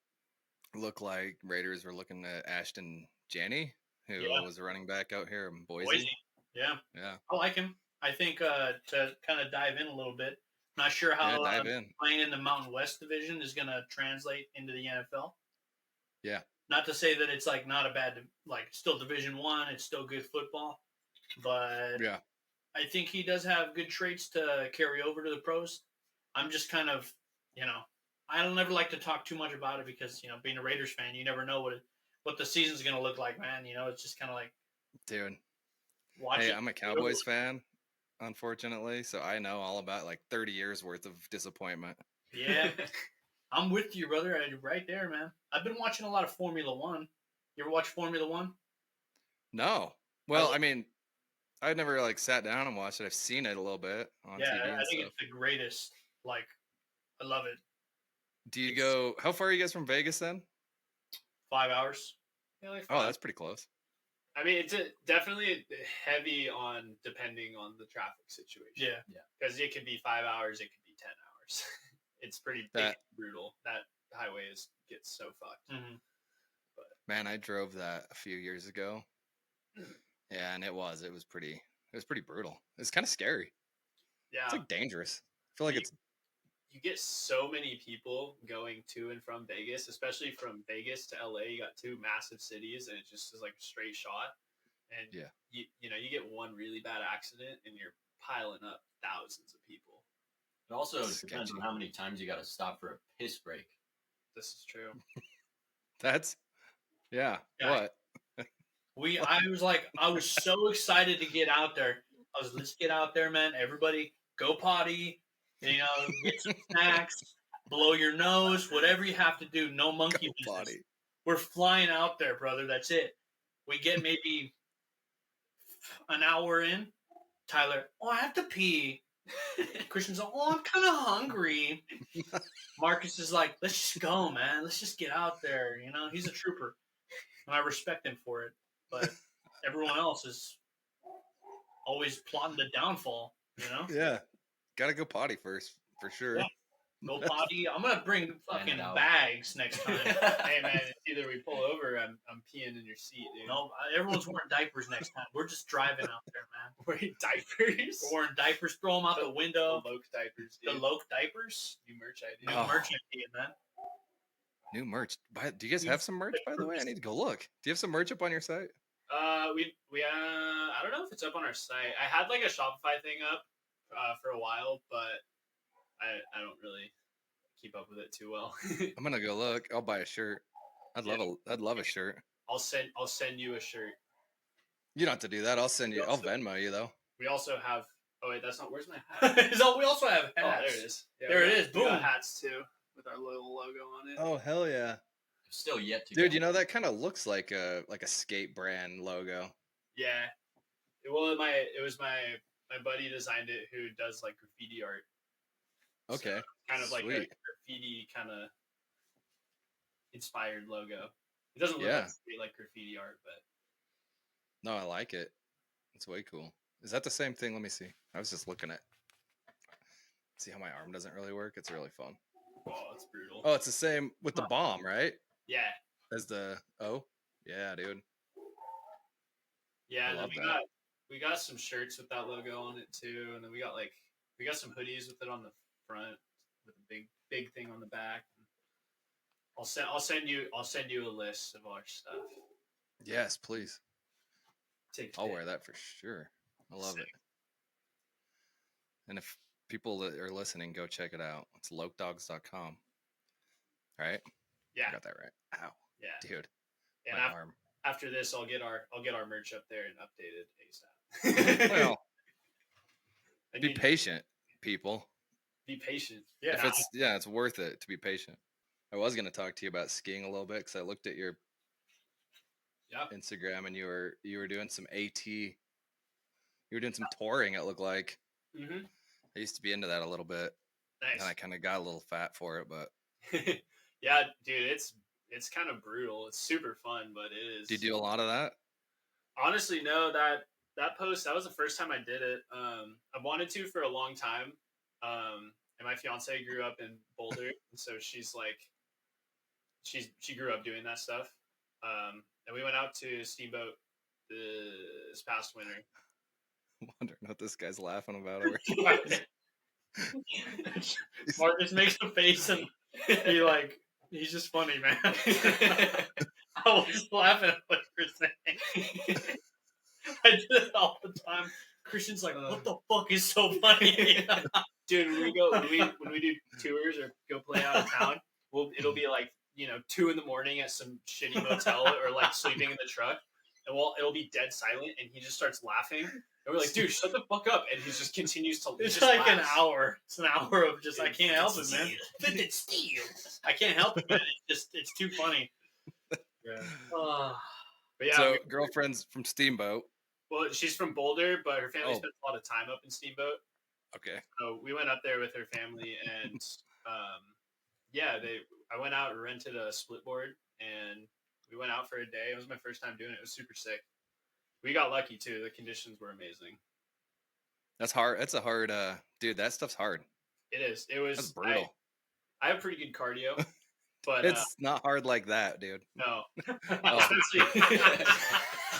it looked like Raiders were looking at Ashton Janney, who Yeah. was a running back out here in Boise. Boise. Yeah, Yeah, I like him. I think to kind of dive in a little bit. Not sure yeah, how dive in. playing in the Mountain West division is going to translate into the NFL. Yeah. Not to say that it's like not a bad, like still Division One. It's still good football, but Yeah, I think he does have good traits to carry over to the pros. I'm just kind of, I don't ever like to talk too much about it because being a Raiders fan, you never know what the season's going to look like, man. It's just kind of like dude. watch Hey, it. I'm a Cowboys fan, unfortunately, so I know all about like 30 years worth of disappointment. Yeah. I'm with you, brother. Right there, man. I've been watching a lot of Formula One. You ever watch Formula One? No, well, I mean, I never like sat down and watched it. I've seen it a little bit on Yeah, TV and I think stuff. it's the greatest. Like, I love it. Do you go? How far are you guys from Vegas then? 5 hours. Yeah, like Oh, five. that's pretty close. I mean, it's definitely heavy on depending on the traffic situation. Yeah. Because it could be 5 hours, it could be 10 hours. It's pretty brutal. That highway gets so fucked. Mm-hmm. Man, I drove that a few years ago. Yeah, and it was pretty brutal. It's kind of scary. Yeah. It's like dangerous. I feel like it's You get so many people going to and from Vegas, especially from Vegas to LA. You got two massive cities, and it just is like a straight shot. And Yeah. you get one really bad accident, and you're piling up thousands of people. It also Sketchy. depends on how many times you got to stop for a piss break. This is true. that's yeah. Yeah. What? I was so excited to get out there. Let's get out there, man. Everybody go potty, get some snacks, blow your nose, whatever you have to do. No monkey Go business. potty. We're flying out there, brother. That's it. We get maybe an hour in. Tyler, I have to pee. Christian's like, I'm kind of hungry. Marcus is like, let's just go, man. Let's just get out there. He's a trooper. And I respect him for it. But everyone else is always plotting the downfall, Yeah. Gotta go potty first, for sure. Yeah. Go potty. I'm going to bring fucking bags next time. Hey man, it's either we pull over, I'm peeing in your seat, dude. No, everyone's wearing diapers next time. We're just driving out there, man. Wearing diapers. We're wearing diapers. Throw them out the window. The Loke diapers. The Dude. Loke diapers. New merch idea. New Oh. merch idea, man. New merch. Do you guys have some merch, by the way? I need to go look. Do you have some merch up on your site? We I don't know if it's up on our site. I had like a Shopify thing up for a while, but I don't really keep up with it too well. I'm gonna go look. I'll buy a shirt. I'd love a shirt. I'll send you a shirt. You don't have to do that. I'll send you. I'll Venmo you though. We also have. Oh wait, that's not. Where's my hat? So we also have hats. Oh, there it is. Yeah, There we it got- is. we got Boom. hats too with our little logo on it. Oh hell yeah, Still yet to dude! go. You know that kind of looks like a skate brand logo. Yeah. Well, it was my buddy designed it who does like graffiti art. Okay, So, kind of like a sweet. graffiti kind of inspired logo. It doesn't look Yeah. like graffiti art, but No, I like it. It's way cool. Is that the same thing? Let me see. I was just looking at. See how my arm doesn't really work? It's really fun. Oh, it's brutal. Oh, it's the same with the bomb, right? Yeah. As the O. Yeah, dude. Yeah, I and then love that. we got some shirts with that logo on it too, and then we got some hoodies with it on the front with a big thing on the back. I'll send you a list of our stuff. Yes, please. Take I'll wear that for sure. I love it. And if people that are listening, go check it out. It's lokedawgs.com. Right? Yeah. I got that right. Ow. Yeah. Dude. And my arm. after this, I'll get our merch up there and updated ASAP. Well, be patient, people. Be patient. Yeah. It's worth it to be patient. I was going to talk to you about skiing a little bit because I looked at your Instagram and you were doing some AT. You were doing some touring, it looked like. Mm-hmm. I used to be into that a little bit. Nice. And I kind of got a little fat for it, but. Yeah, dude, it's kind of brutal. It's super fun, but it is. Do you do a lot of that? Honestly, no. That post, that was the first time I did it. I wanted to for a long time. And my fiance grew up in Boulder, and so she's like, she grew up doing that stuff. And we went out to Steamboat this past winter. I'm wondering what this guy's laughing about over Marcus makes a face and he's just funny, man. I was laughing at what you're saying. I do it all the time. Christian's like, what the fuck is so funny? Dude, when we do tours or go play out of town, it'll be like, 2 a.m. at some shitty motel or like sleeping in the truck, and it'll be dead silent, and he just starts laughing, and we're like, dude, shut the fuck up, and he just continues to. It's like laughs. An hour. It's an hour of just I can't help it, man. I can't help it, man. It's too funny. Yeah. But yeah. So girlfriend's from Steamboat. Well, she's from Boulder, but her family spends a lot of time up in Steamboat. Okay. So we went up there with her family, and I went out and rented a split board, and we went out for a day. It was my first time doing it. It was super sick. We got lucky too. The conditions were amazing. That's hard. That's a hard, dude. That stuff's hard. It is. It was. That's brutal. I have pretty good cardio, but it's not hard like that, dude. No.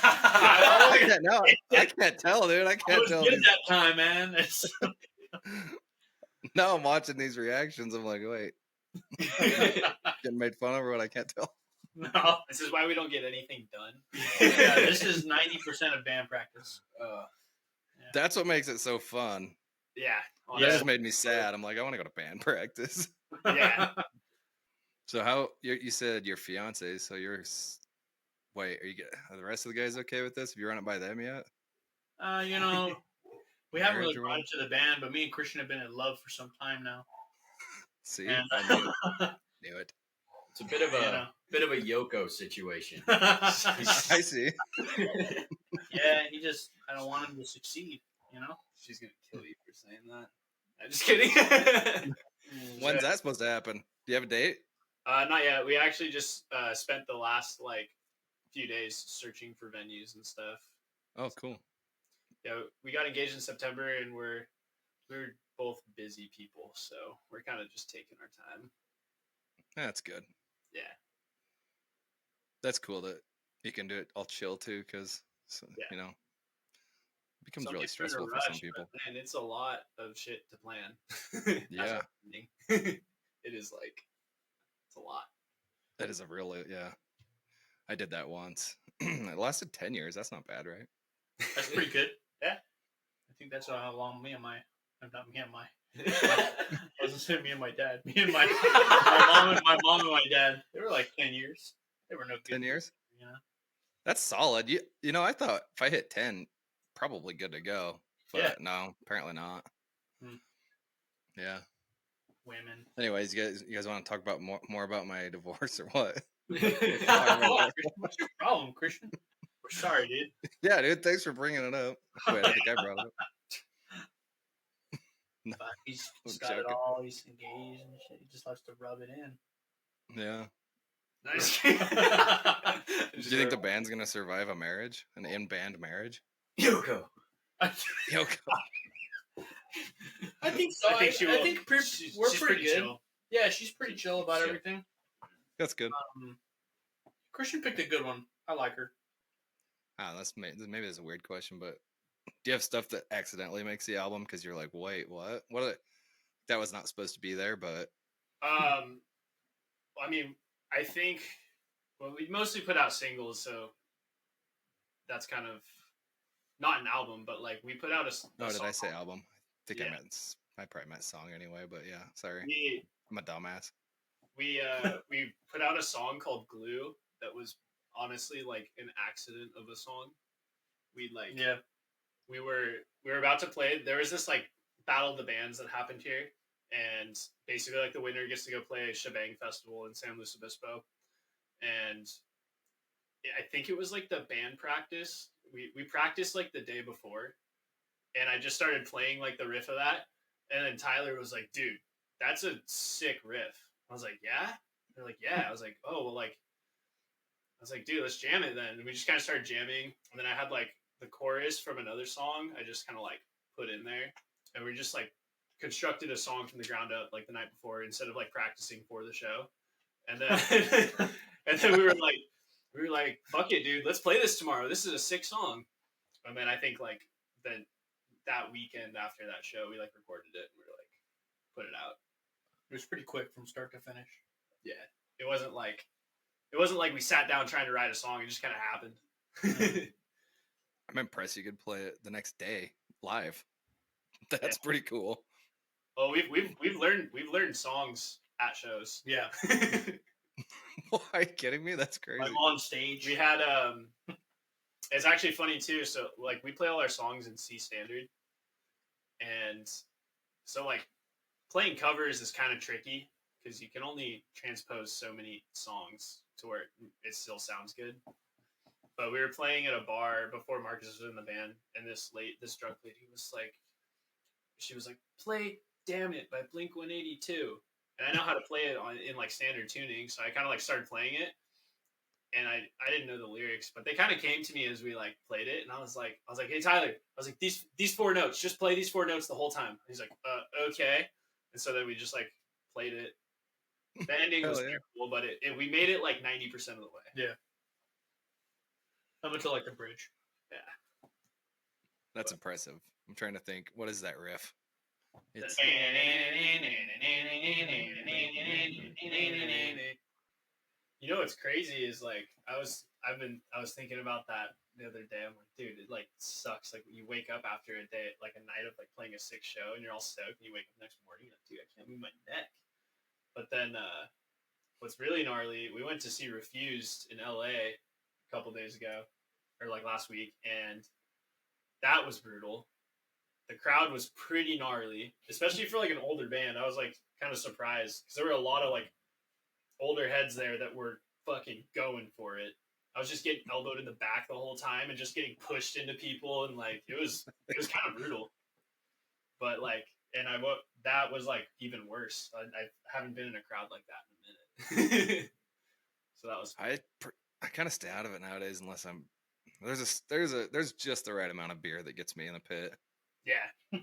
I can't tell, dude. I can't tell. Good that time, man. Now I'm watching these reactions. I'm like, wait, getting made fun of or what? I can't tell. No, this is why we don't get anything done. Yeah, this is 90% of band practice. That's what makes it so fun. Yeah, that just made me sad. I'm like, I want to go to band practice. Yeah. So how you said your fiance? So you're. Wait, are the rest of the guys okay with this? Have you run it by them yet? We haven't really brought it to the band, but me and Christian have been in love for some time now. See, and, I knew it. It's a bit of a Yoko situation. I see. Yeah, I don't want him to succeed. She's gonna kill you for saying that. I'm just kidding. When's that supposed to happen? Do you have a date? Not yet. We actually just spent the last few days searching for venues and stuff. Oh, cool. Yeah, we got engaged in September, and we're both busy people, so we're kind of just taking our time. That's good. Yeah. That's cool that you can do it all chill too, because it becomes really stressful for some people. And it's a lot of shit to plan. Yeah. It is it's a lot. That is a real, yeah. I did that once. It lasted 10 years. That's not bad, right? That's pretty good. Yeah. I think that's how long I wasn't saying me and my dad. Me and my mom and my dad. They were like 10 years. They were no good. 10 years? Yeah. That's solid. I thought if I hit 10, probably good to go. But no, apparently not. Yeah. Women. Anyways, you guys want to talk about more about my divorce or what? What's your problem, Christian? We're sorry, dude. Yeah, dude. Thanks for bringing it up. Wait, I think I brought it up. No, he's got it all. He's engaged and shit. He just likes to rub it in. Yeah. Nice. Do you think the band's gonna survive a marriage, an in-band marriage? Yoko. Yoko. I think so. I think she will. I think we're She's pretty good. chill. Yeah, she's pretty chill about Chill. everything. That's good. Christian picked a good one. I like her. That's maybe that's a weird question, but do you have stuff that accidentally makes the album because you're like, wait, what? That was not supposed to be there, but I mean, I think we mostly put out singles, so that's kind of not an album, but like we put out a. no, did song I say called- album? I think Yeah. I probably meant song anyway, but yeah, sorry, We I'm a dumbass. we put out a song called Glue that was honestly like an accident of a song. We like Yeah. we were about to play. There was this like battle of the bands that happened here, and basically like the winner gets to go play a shebang festival in San Luis Obispo, and I think it was like the band practice. We practiced like the day before, and I just started playing like the riff of that, and then Tyler was like, "Dude, that's a sick riff." I was like, "Yeah." They're like, "Yeah." I was like, "Oh well, like." I was like, "Dude, let's jam it then." And we just kind of started jamming, and then I had like the chorus from another song. I just kind of like put in there, and we just like constructed a song from the ground up like the night before instead of like practicing for the show. And then and then we were like, "Fuck it, dude, let's play this tomorrow. This is a sick song." And then I think like then that weekend after that show, we like recorded it and we were like put it out. It was pretty quick from start to finish. Yeah, it wasn't like we sat down trying to write a song. It just kind of happened. I'm impressed you could play it the next day live. That's pretty cool. Oh, we've learned songs at shows. Yeah. Are you kidding me? That's crazy. Like on stage. We had it's actually funny too. So like we play all our songs in C standard, and so like playing covers is kind of tricky because you can only transpose so many songs to where it still sounds good. But we were playing at a bar before Marcus was in the band, and this drunk lady was like, she was like, "Play Damn It" by Blink-182. And I know how to play it in like standard tuning, so I kind of like started playing it, and I didn't know the lyrics, but they kind of came to me as we like played it, and I was like, "Hey Tyler," I was like, these four notes, just play these four notes the whole time. He's like, okay. And so then we just like played it. The ending was terrible, but we made it like 90% of the way. Yeah. Up until like the bridge. Yeah. That's impressive. I'm trying to think. What is that riff? It's You know what's crazy is like I was thinking about that the other day. I'm like, dude, it like sucks. Like you wake up after a day, like a night of like playing a sick show, and you're all stoked, and you wake up the next morning, you're like, dude, I can't move my neck. But then what's really gnarly, we went to see Refused in LA a couple days ago, or like last week, and that was brutal. The crowd was pretty gnarly, especially for like an older band. I was like kind of surprised because there were a lot of like older heads there that were fucking going for it. I was just getting elbowed in the back the whole time and just getting pushed into people, and like it was kind of brutal. But like, and that was like even worse. I haven't been in a crowd like that in a minute. So that was. I kind of stay out of it nowadays unless I'm there's just the right amount of beer that gets me in the pit. Yeah.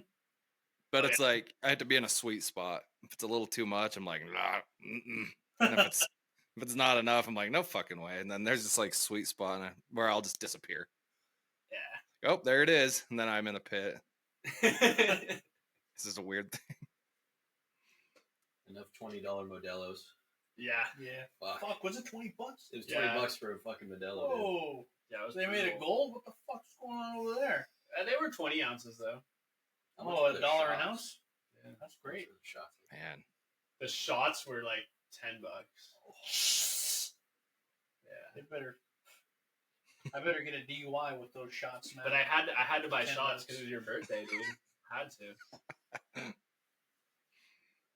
But it's like I have to be in a sweet spot. If it's a little too much, I'm like, nah. And if it's not enough, I'm like, no fucking way. And then there's this like sweet spot where I'll just disappear. Yeah. Oh, there it is. And then I'm in the pit. This is a weird thing. Enough $20 Modelo's. Yeah. Fuck. Fuck, was it $20? It was Yeah. $20 for a fucking Modelo. Dude. Whoa. Yeah. It was They made it brutal. gold? What the fuck's going on over there? They were 20 ounces though. How much Oh, were a the dollar an shots? ounce? Yeah. That's great. How much were the shots? Man. The shots were like $10. Yeah. I better get a DUI with those shots, man. But I had to buy $10. shots because it was your birthday, dude. Had to.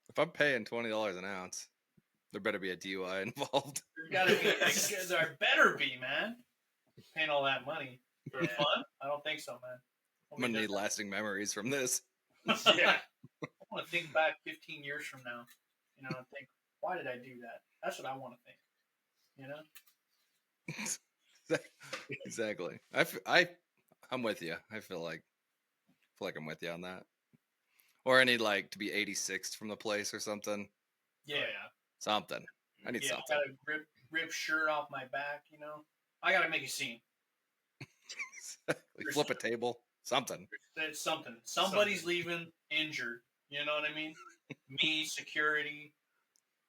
If I'm paying $20 an ounce, there better be a DUI involved. There gotta be. There better be, man. Paying all that money for fun? I don't think so, man. I'm gonna need lasting memories from this. Yeah. I want to think back 15 years from now, and think, why did I do that? That's what I want to think. You know? Exactly. I'm with you. I feel like I'm with you on that. Or I need like to be 86th from the place or something. Yeah, Oh, yeah. Something. I need yeah. something. I gotta rip shirt off my back. You know, I gotta make a scene. Like flip a table. Something. It's something. Somebody's leaving injured. You know what I mean? Me, security,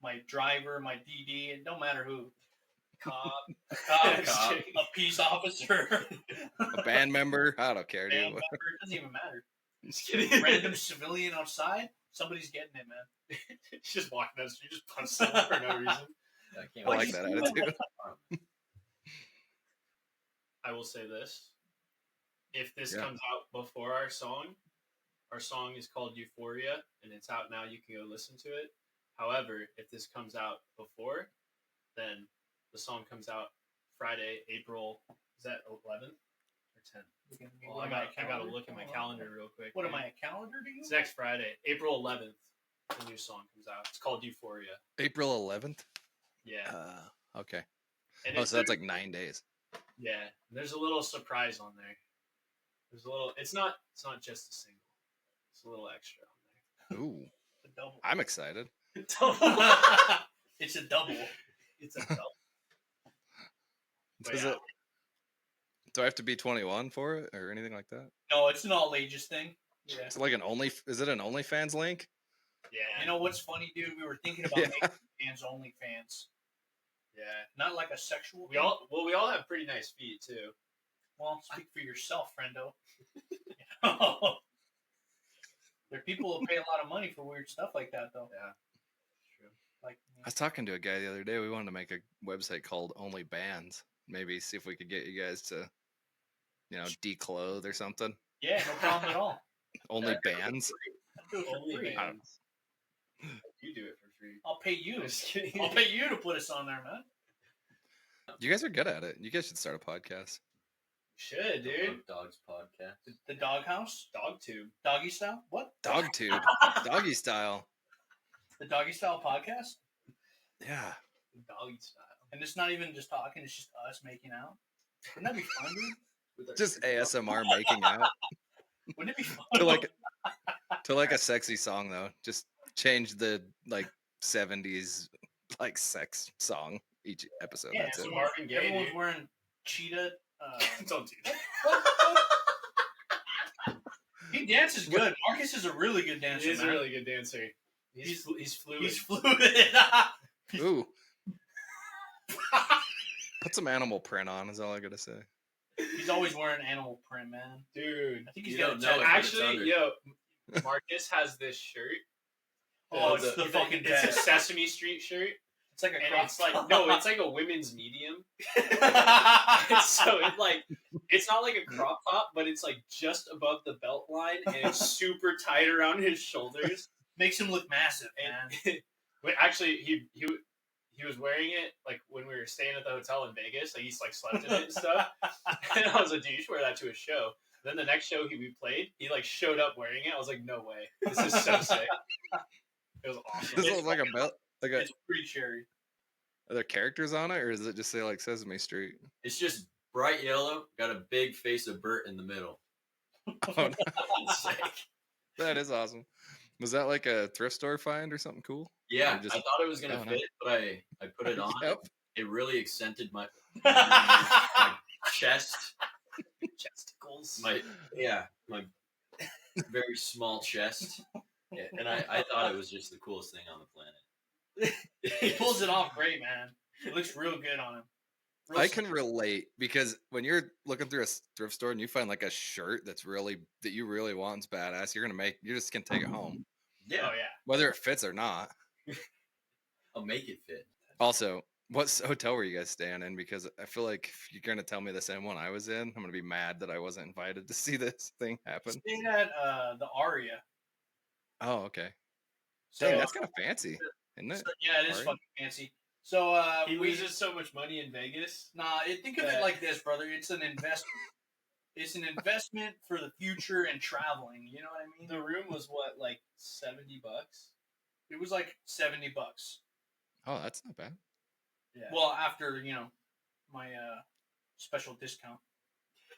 my driver, my DD. It don't matter who. Cop. Cop, a peace officer, A band member. I don't care, band dude. member. It doesn't even matter. Just kidding. Random civilian outside. Somebody's getting it, man. He's just walking down the street, just punch someone for no reason. I can't I wait like to that see attitude. I will say this. If this Yeah. comes out before our song is called Euphoria, and it's out now, you can go listen to it. However, if this comes out before, then the song comes out Friday, April, is that 11th or 10th? Well, I got to look at my calendar real quick. What am I, a calendar to you? It's next Friday, April 11th, the new song comes out. It's called Euphoria. April 11th. Yeah. Okay. And Oh, so that's like 9 days. Yeah, there's a little surprise on there. There's a little. It's not just a single. It's a little extra on Ooh, A double. I'm excited. there. It's a double. It's a double. But Does yeah, it? Do I have to be 21 for it or anything like that? No, it's an all ages thing. Yeah. It's like Is it an OnlyFans link? yeah, You know what's funny, dude? We were thinking about Yeah. making fans only fans. yeah. Not like a sexual. We all have pretty nice feet too. Well, speak for yourself, friendo. You know? There are people who pay a lot of money for weird stuff like that, though. Yeah, true. Like, I was talking to a guy the other day. We wanted to make a website called Only Bands. Maybe see if we could get you guys to, declothe or something. yeah, no problem at all. Only Bands. I'll do it for Only free. bands. You do it for free. I'll pay you. Just kidding. I'll pay you to put us on there, man. You guys are good at it. You guys should start a podcast. Should, dude. Dawgs podcast. The doghouse, Dog tube. doggy style. What? Dog tube. Doggy style. The doggy style podcast, Yeah. Doggy style. and it's not even just talking; it's just us making out. Wouldn't that be fun, dude? With our Just shoes off. ASMR making out. Wouldn't it be fun? to like a sexy song though. Just change the 70s sex song each episode. Yeah, That's it. so Marvin Gaye, everyone's dude. wearing cheetah. Don't do that. He dances good. Marcus is a really good dancer. He's a man. really good dancer. He's fluid. He's fluid. Ooh. Put some animal print on is all I gotta say. He's always wearing animal print, man. Dude. I think he's You got a don't know tattoo. it. Actually, yo, Marcus has this shirt. Oh, it's the fucking It's a best. Sesame Street shirt. It's like a And crop it's like top. no, it's like a women's medium. So it's not like a crop top, but it's like just above the belt line and it's super tight around his shoulders. makes him look massive, man. And wait, actually, he was wearing it like when we were staying at the hotel in Vegas. Like he's like slept in it and stuff. And I was like, dude, you should wear that to a show. Then the next show we played, he like showed up wearing it. I was like, no way, this is so sick. It was awesome. This looks like a belt. It's pretty cherry. Are there characters on it, or does it just say like Sesame Street? It's just bright yellow, got a big face of Bert in the middle. Oh, no. It's sick. That is awesome. Was that like a thrift store find or something cool? Yeah, Or just- I thought it was gonna Oh, no. fit, but I put it on. Yep. It really accented my my chest, Chesticles. my very small chest, yeah, and I thought it was just the coolest thing on the planet. He pulls it off great, man. It looks real good on him. Real I can relate because when you're looking through a thrift store and you find like a shirt that you really want, it's badass. You're just gonna take it home, Yeah, Oh yeah. whether it fits or not. I'll make it fit. Also, what hotel were you guys staying in? Because I feel like if you're gonna tell me the same one I was in, I'm gonna be mad that I wasn't invited to see this thing happen. Staying at the Aria. Oh, okay. So, Dang, that's kind of fancy, isn't it? so, yeah, it is Aria? fucking fancy. So He we loses so much money in Vegas. think of it like this, brother. It's an investment. It's an investment for the future and traveling. You know what I mean? The room was what, like $70? It was like $70. Oh, that's not bad. Yeah. Well, after my special discount.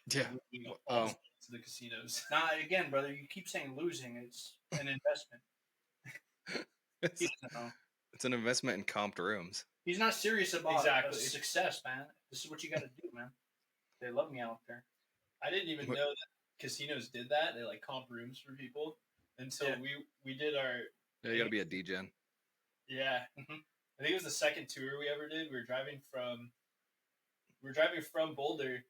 Yeah. We Oh. all to the casinos. Now, again, brother, you keep saying losing. It's an investment. It's, He doesn't know. it's an investment in comped rooms. He's not serious about Exactly. success, man. This is what you got to do, man. They love me out there. I didn't even What- know that casinos did that. They like comp rooms for people until Yeah. we did our Yeah, you got to be a DGen. yeah. Mhm. I think it was the second tour we ever did. We were driving from Boulder,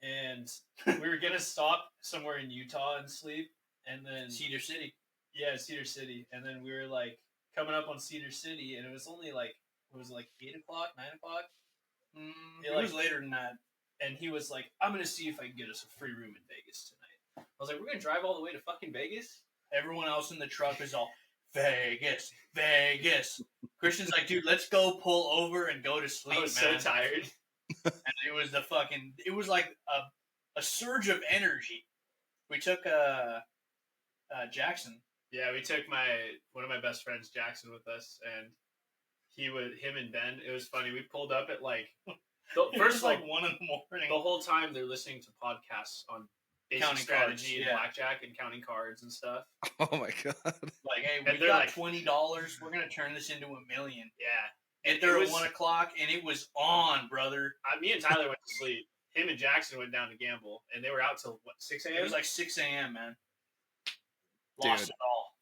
and we were gonna stop somewhere in Utah and sleep, and then Cedar City. yeah, Cedar City, and then we were like coming up on Cedar City, and it was only like it was like 8 o'clock, 9 o'clock, It was later than that. and he was like, "I'm gonna see if I can get us a free room in Vegas tonight." I was like, "We're gonna drive all the way to fucking Vegas?" Everyone else in the truck is all Vegas, Vegas. Christian's like, dude, let's go pull over and go to sleep, I was man. so tired. And it was like a surge of energy. We took Jackson. Yeah, we took one of my best friends, Jackson, with us, and him and Ben. It was funny. We pulled up at like First, of all, like 1 a.m. the whole time they're listening to podcasts on basic Counting strategy cards, and yeah. blackjack and counting cards and stuff. Oh my god. Like, hey, And we they're got like- $20. We're gonna turn this into $1 million. Yeah, Get there it at was- 1 o'clock, and it was on, brother. me and Tyler went to sleep. Him and Jackson went down to gamble, and they were out till what 6 a.m. It was like 6 a.m., man. Dude. Lost it all.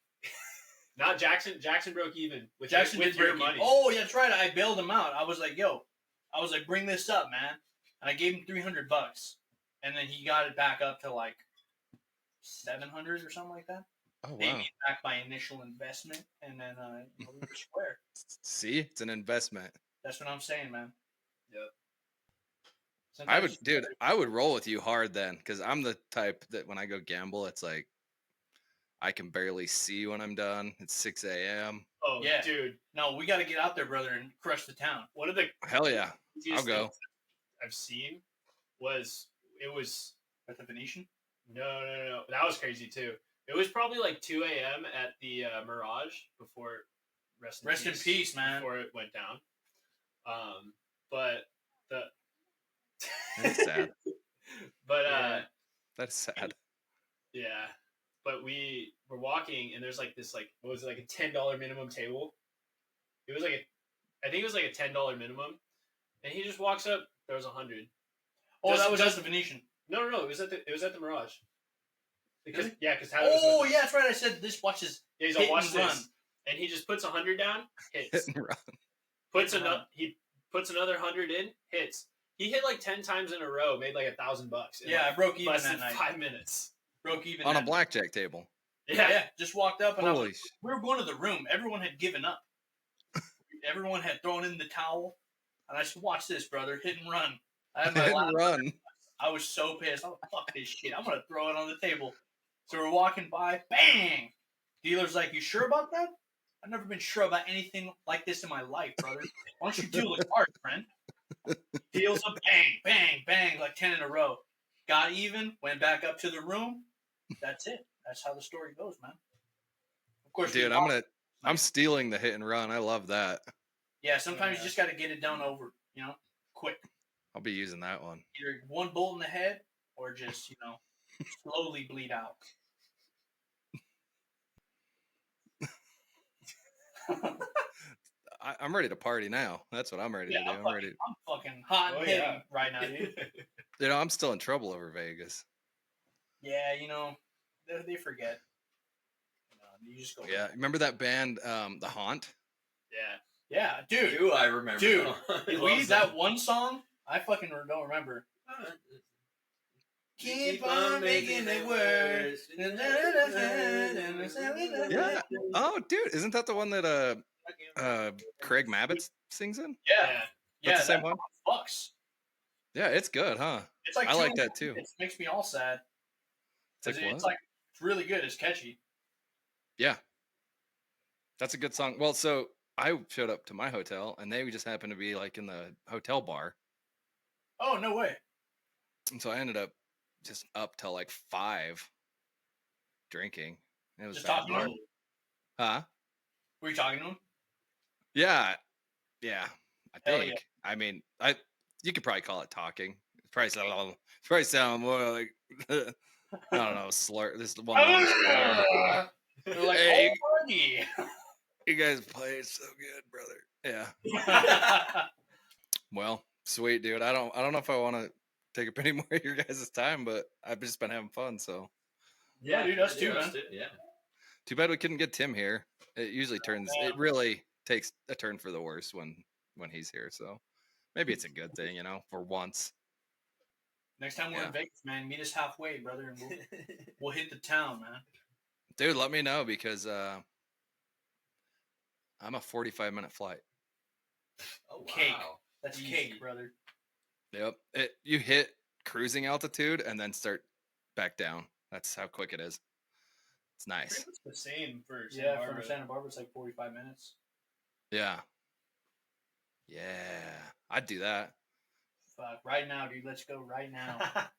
Not Jackson. Jackson broke even with Jackson with did your break money. even. Oh, yeah, that's right. I bailed him out. I was like, bring this up, man. And I gave him $300, and then he got it back up to like 700 or something like that. Oh Paid wow. me back my initial investment, and then we were square. See, it's an investment. That's what I'm saying, man. Yep. I would roll with you hard then, because I'm the type that when I go gamble, it's like I can barely see when I'm done. It's 6 a.m. Oh, Yeah. dude. No, we got to get out there, brother, and crush the town. One of the Hell yeah. easiest I'll go. things I've seen was At the Venetian? no. That was crazy too. It was probably like 2 a.m. at the Mirage before rest in peace, man. Before it went down. But the That's sad. but That's sad. yeah. But we were walking, and there's like this what was it, like a $10 minimum table? It was like I think it was like a $10 minimum, and he just walks up. There was 100. Oh, Just- that was just- at the Venetian. No. It was at the Mirage. Because Really? yeah, because Tyler was Oh, with yeah, us. that's right. I said this watches. Yeah, he's hit all watch and this, run. and he just puts 100 down, Hit hits. and run. Puts Hit and another run. he puts another 100 in, hits. He hit like 10 times in a row, made like $1,000. in Yeah, I like broke even less that than night. 5 minutes. Broke even On a that blackjack table. Yeah, just walked up and I was Holy like, we were going to the room. Everyone had given up. Everyone had thrown in the towel. And I said, watch this, brother. Hit and run. I had my Hit lap. and run. I was so pissed. I'm like, fuck this shit. I'm going to throw it on the table. So we're walking by. Bang! Dealer's like, you sure about that? I've never been sure about anything like this in my life, brother. Why don't you deal the card, friend? Deals a bang, bang, bang, like 10 in a row. Got even, went back up to the room. That's it. That's how the story goes, man. Of course, we Dude, lost. I'm stealing the hit and run. I love that. Yeah, sometimes Yeah. you just got to get it done over, quick. I'll be using that one. Either one bolt in the head or just, slowly bleed out. I'm ready to party now. That's what I'm ready Yeah, to do. I'm I'm ready. fucking hot and Oh, hitting yeah. right now, dude. I'm still in trouble over Vegas. Yeah, they forget. You just go. Yeah. Remember that band, The Haunt? Yeah. Yeah, dude. Do I remember? Dude, now? I We love that one song, I fucking don't remember. Keep on making it worse. Yeah. Oh, dude, isn't that the one that Craig Mabbitt sings in? Yeah. Yeah, That's the same that one? fucks. Yeah, it's good, huh? It's like I like 200 that too. It makes me all sad. It's like, It's what? like it's really good. It's catchy. Yeah. That's a good song. Well, so I showed up to my hotel and they just happened to be like in the hotel bar. Oh, no way. And so I ended up just up till like 5 drinking. It was Just bad. talking to him. Huh? Were you talking to him? Yeah. Yeah. I Hell think. yeah. I mean, you could probably call it talking. Probably sound more like I don't know, slur. This is one. They're like, Hey, oh, buddy. you guys played so good, brother. Yeah. Well, sweet, dude. I don't know if I want to take up any more of your guys' time, but I've just been having fun. So Yeah, dude, us too, man. Yeah. too bad we couldn't get Tim here. It usually turns. Yeah. It really takes a turn for the worse when he's here. So maybe it's a good thing, for once. Next time we're Yeah. in Vegas, man, meet us halfway, brother, and we'll hit the town, man. Dude, let me know because I'm a 45-minute flight. Oh, wow. Cake. That's Easy. cake, brother. Yep. You hit cruising altitude and then start back down. That's how quick it is. It's nice. Pretty much the same for Santa Yeah, Barbara. from Santa Barbara, it's like 45 minutes. Yeah. Yeah. I'd do that. Fuck, right now, dude. Let's go right now. I'll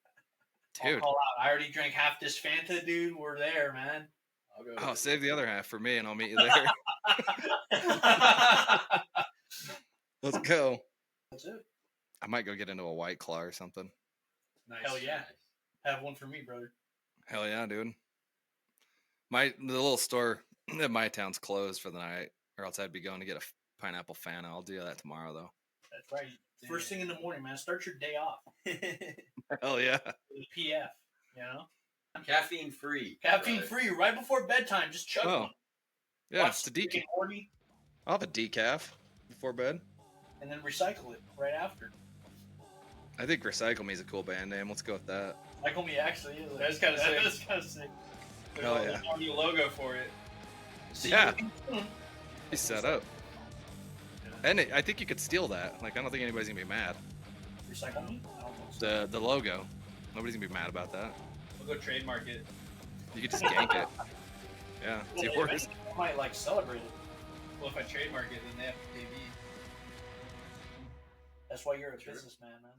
Dude. call out. I already drank half this Fanta, dude. We're there, man. I'll go. Oh, save the other half for me and I'll meet you there. Let's go. That's it. I might go get into a White Claw or something. Nice. Hell yeah. Have one for me, brother. Hell yeah, dude. The little store at my town's closed for the night, or else I'd be going to get a pineapple Fanta. I'll do that tomorrow though. That's right. First thing in the morning, man. Start your day off Hell yeah. with a PF, you know? Caffeine free. Caffeine brother. free right before bedtime. Just chug Oh. one. Yeah, Watch it's a Rick decaf. and Morty, I'll have a decaf before bed. and then recycle it right after. I think Recycle Me is a cool band name. Let's go with that. Recycle Me actually is. That's kinda sick. That's kind of sick. Hell yeah. There's a new logo for it. Yeah. He's set up. And I think you could steal that. Like, I don't think anybody's gonna be mad. Recycle Me? I don't think so. The logo. Nobody's gonna be mad about that. We'll go trademark it. You could just gank it. Yeah, it's Well, yours. I might like celebrate it. Well, if I trademark it, then they have to pay me. That's why you're a businessman, man.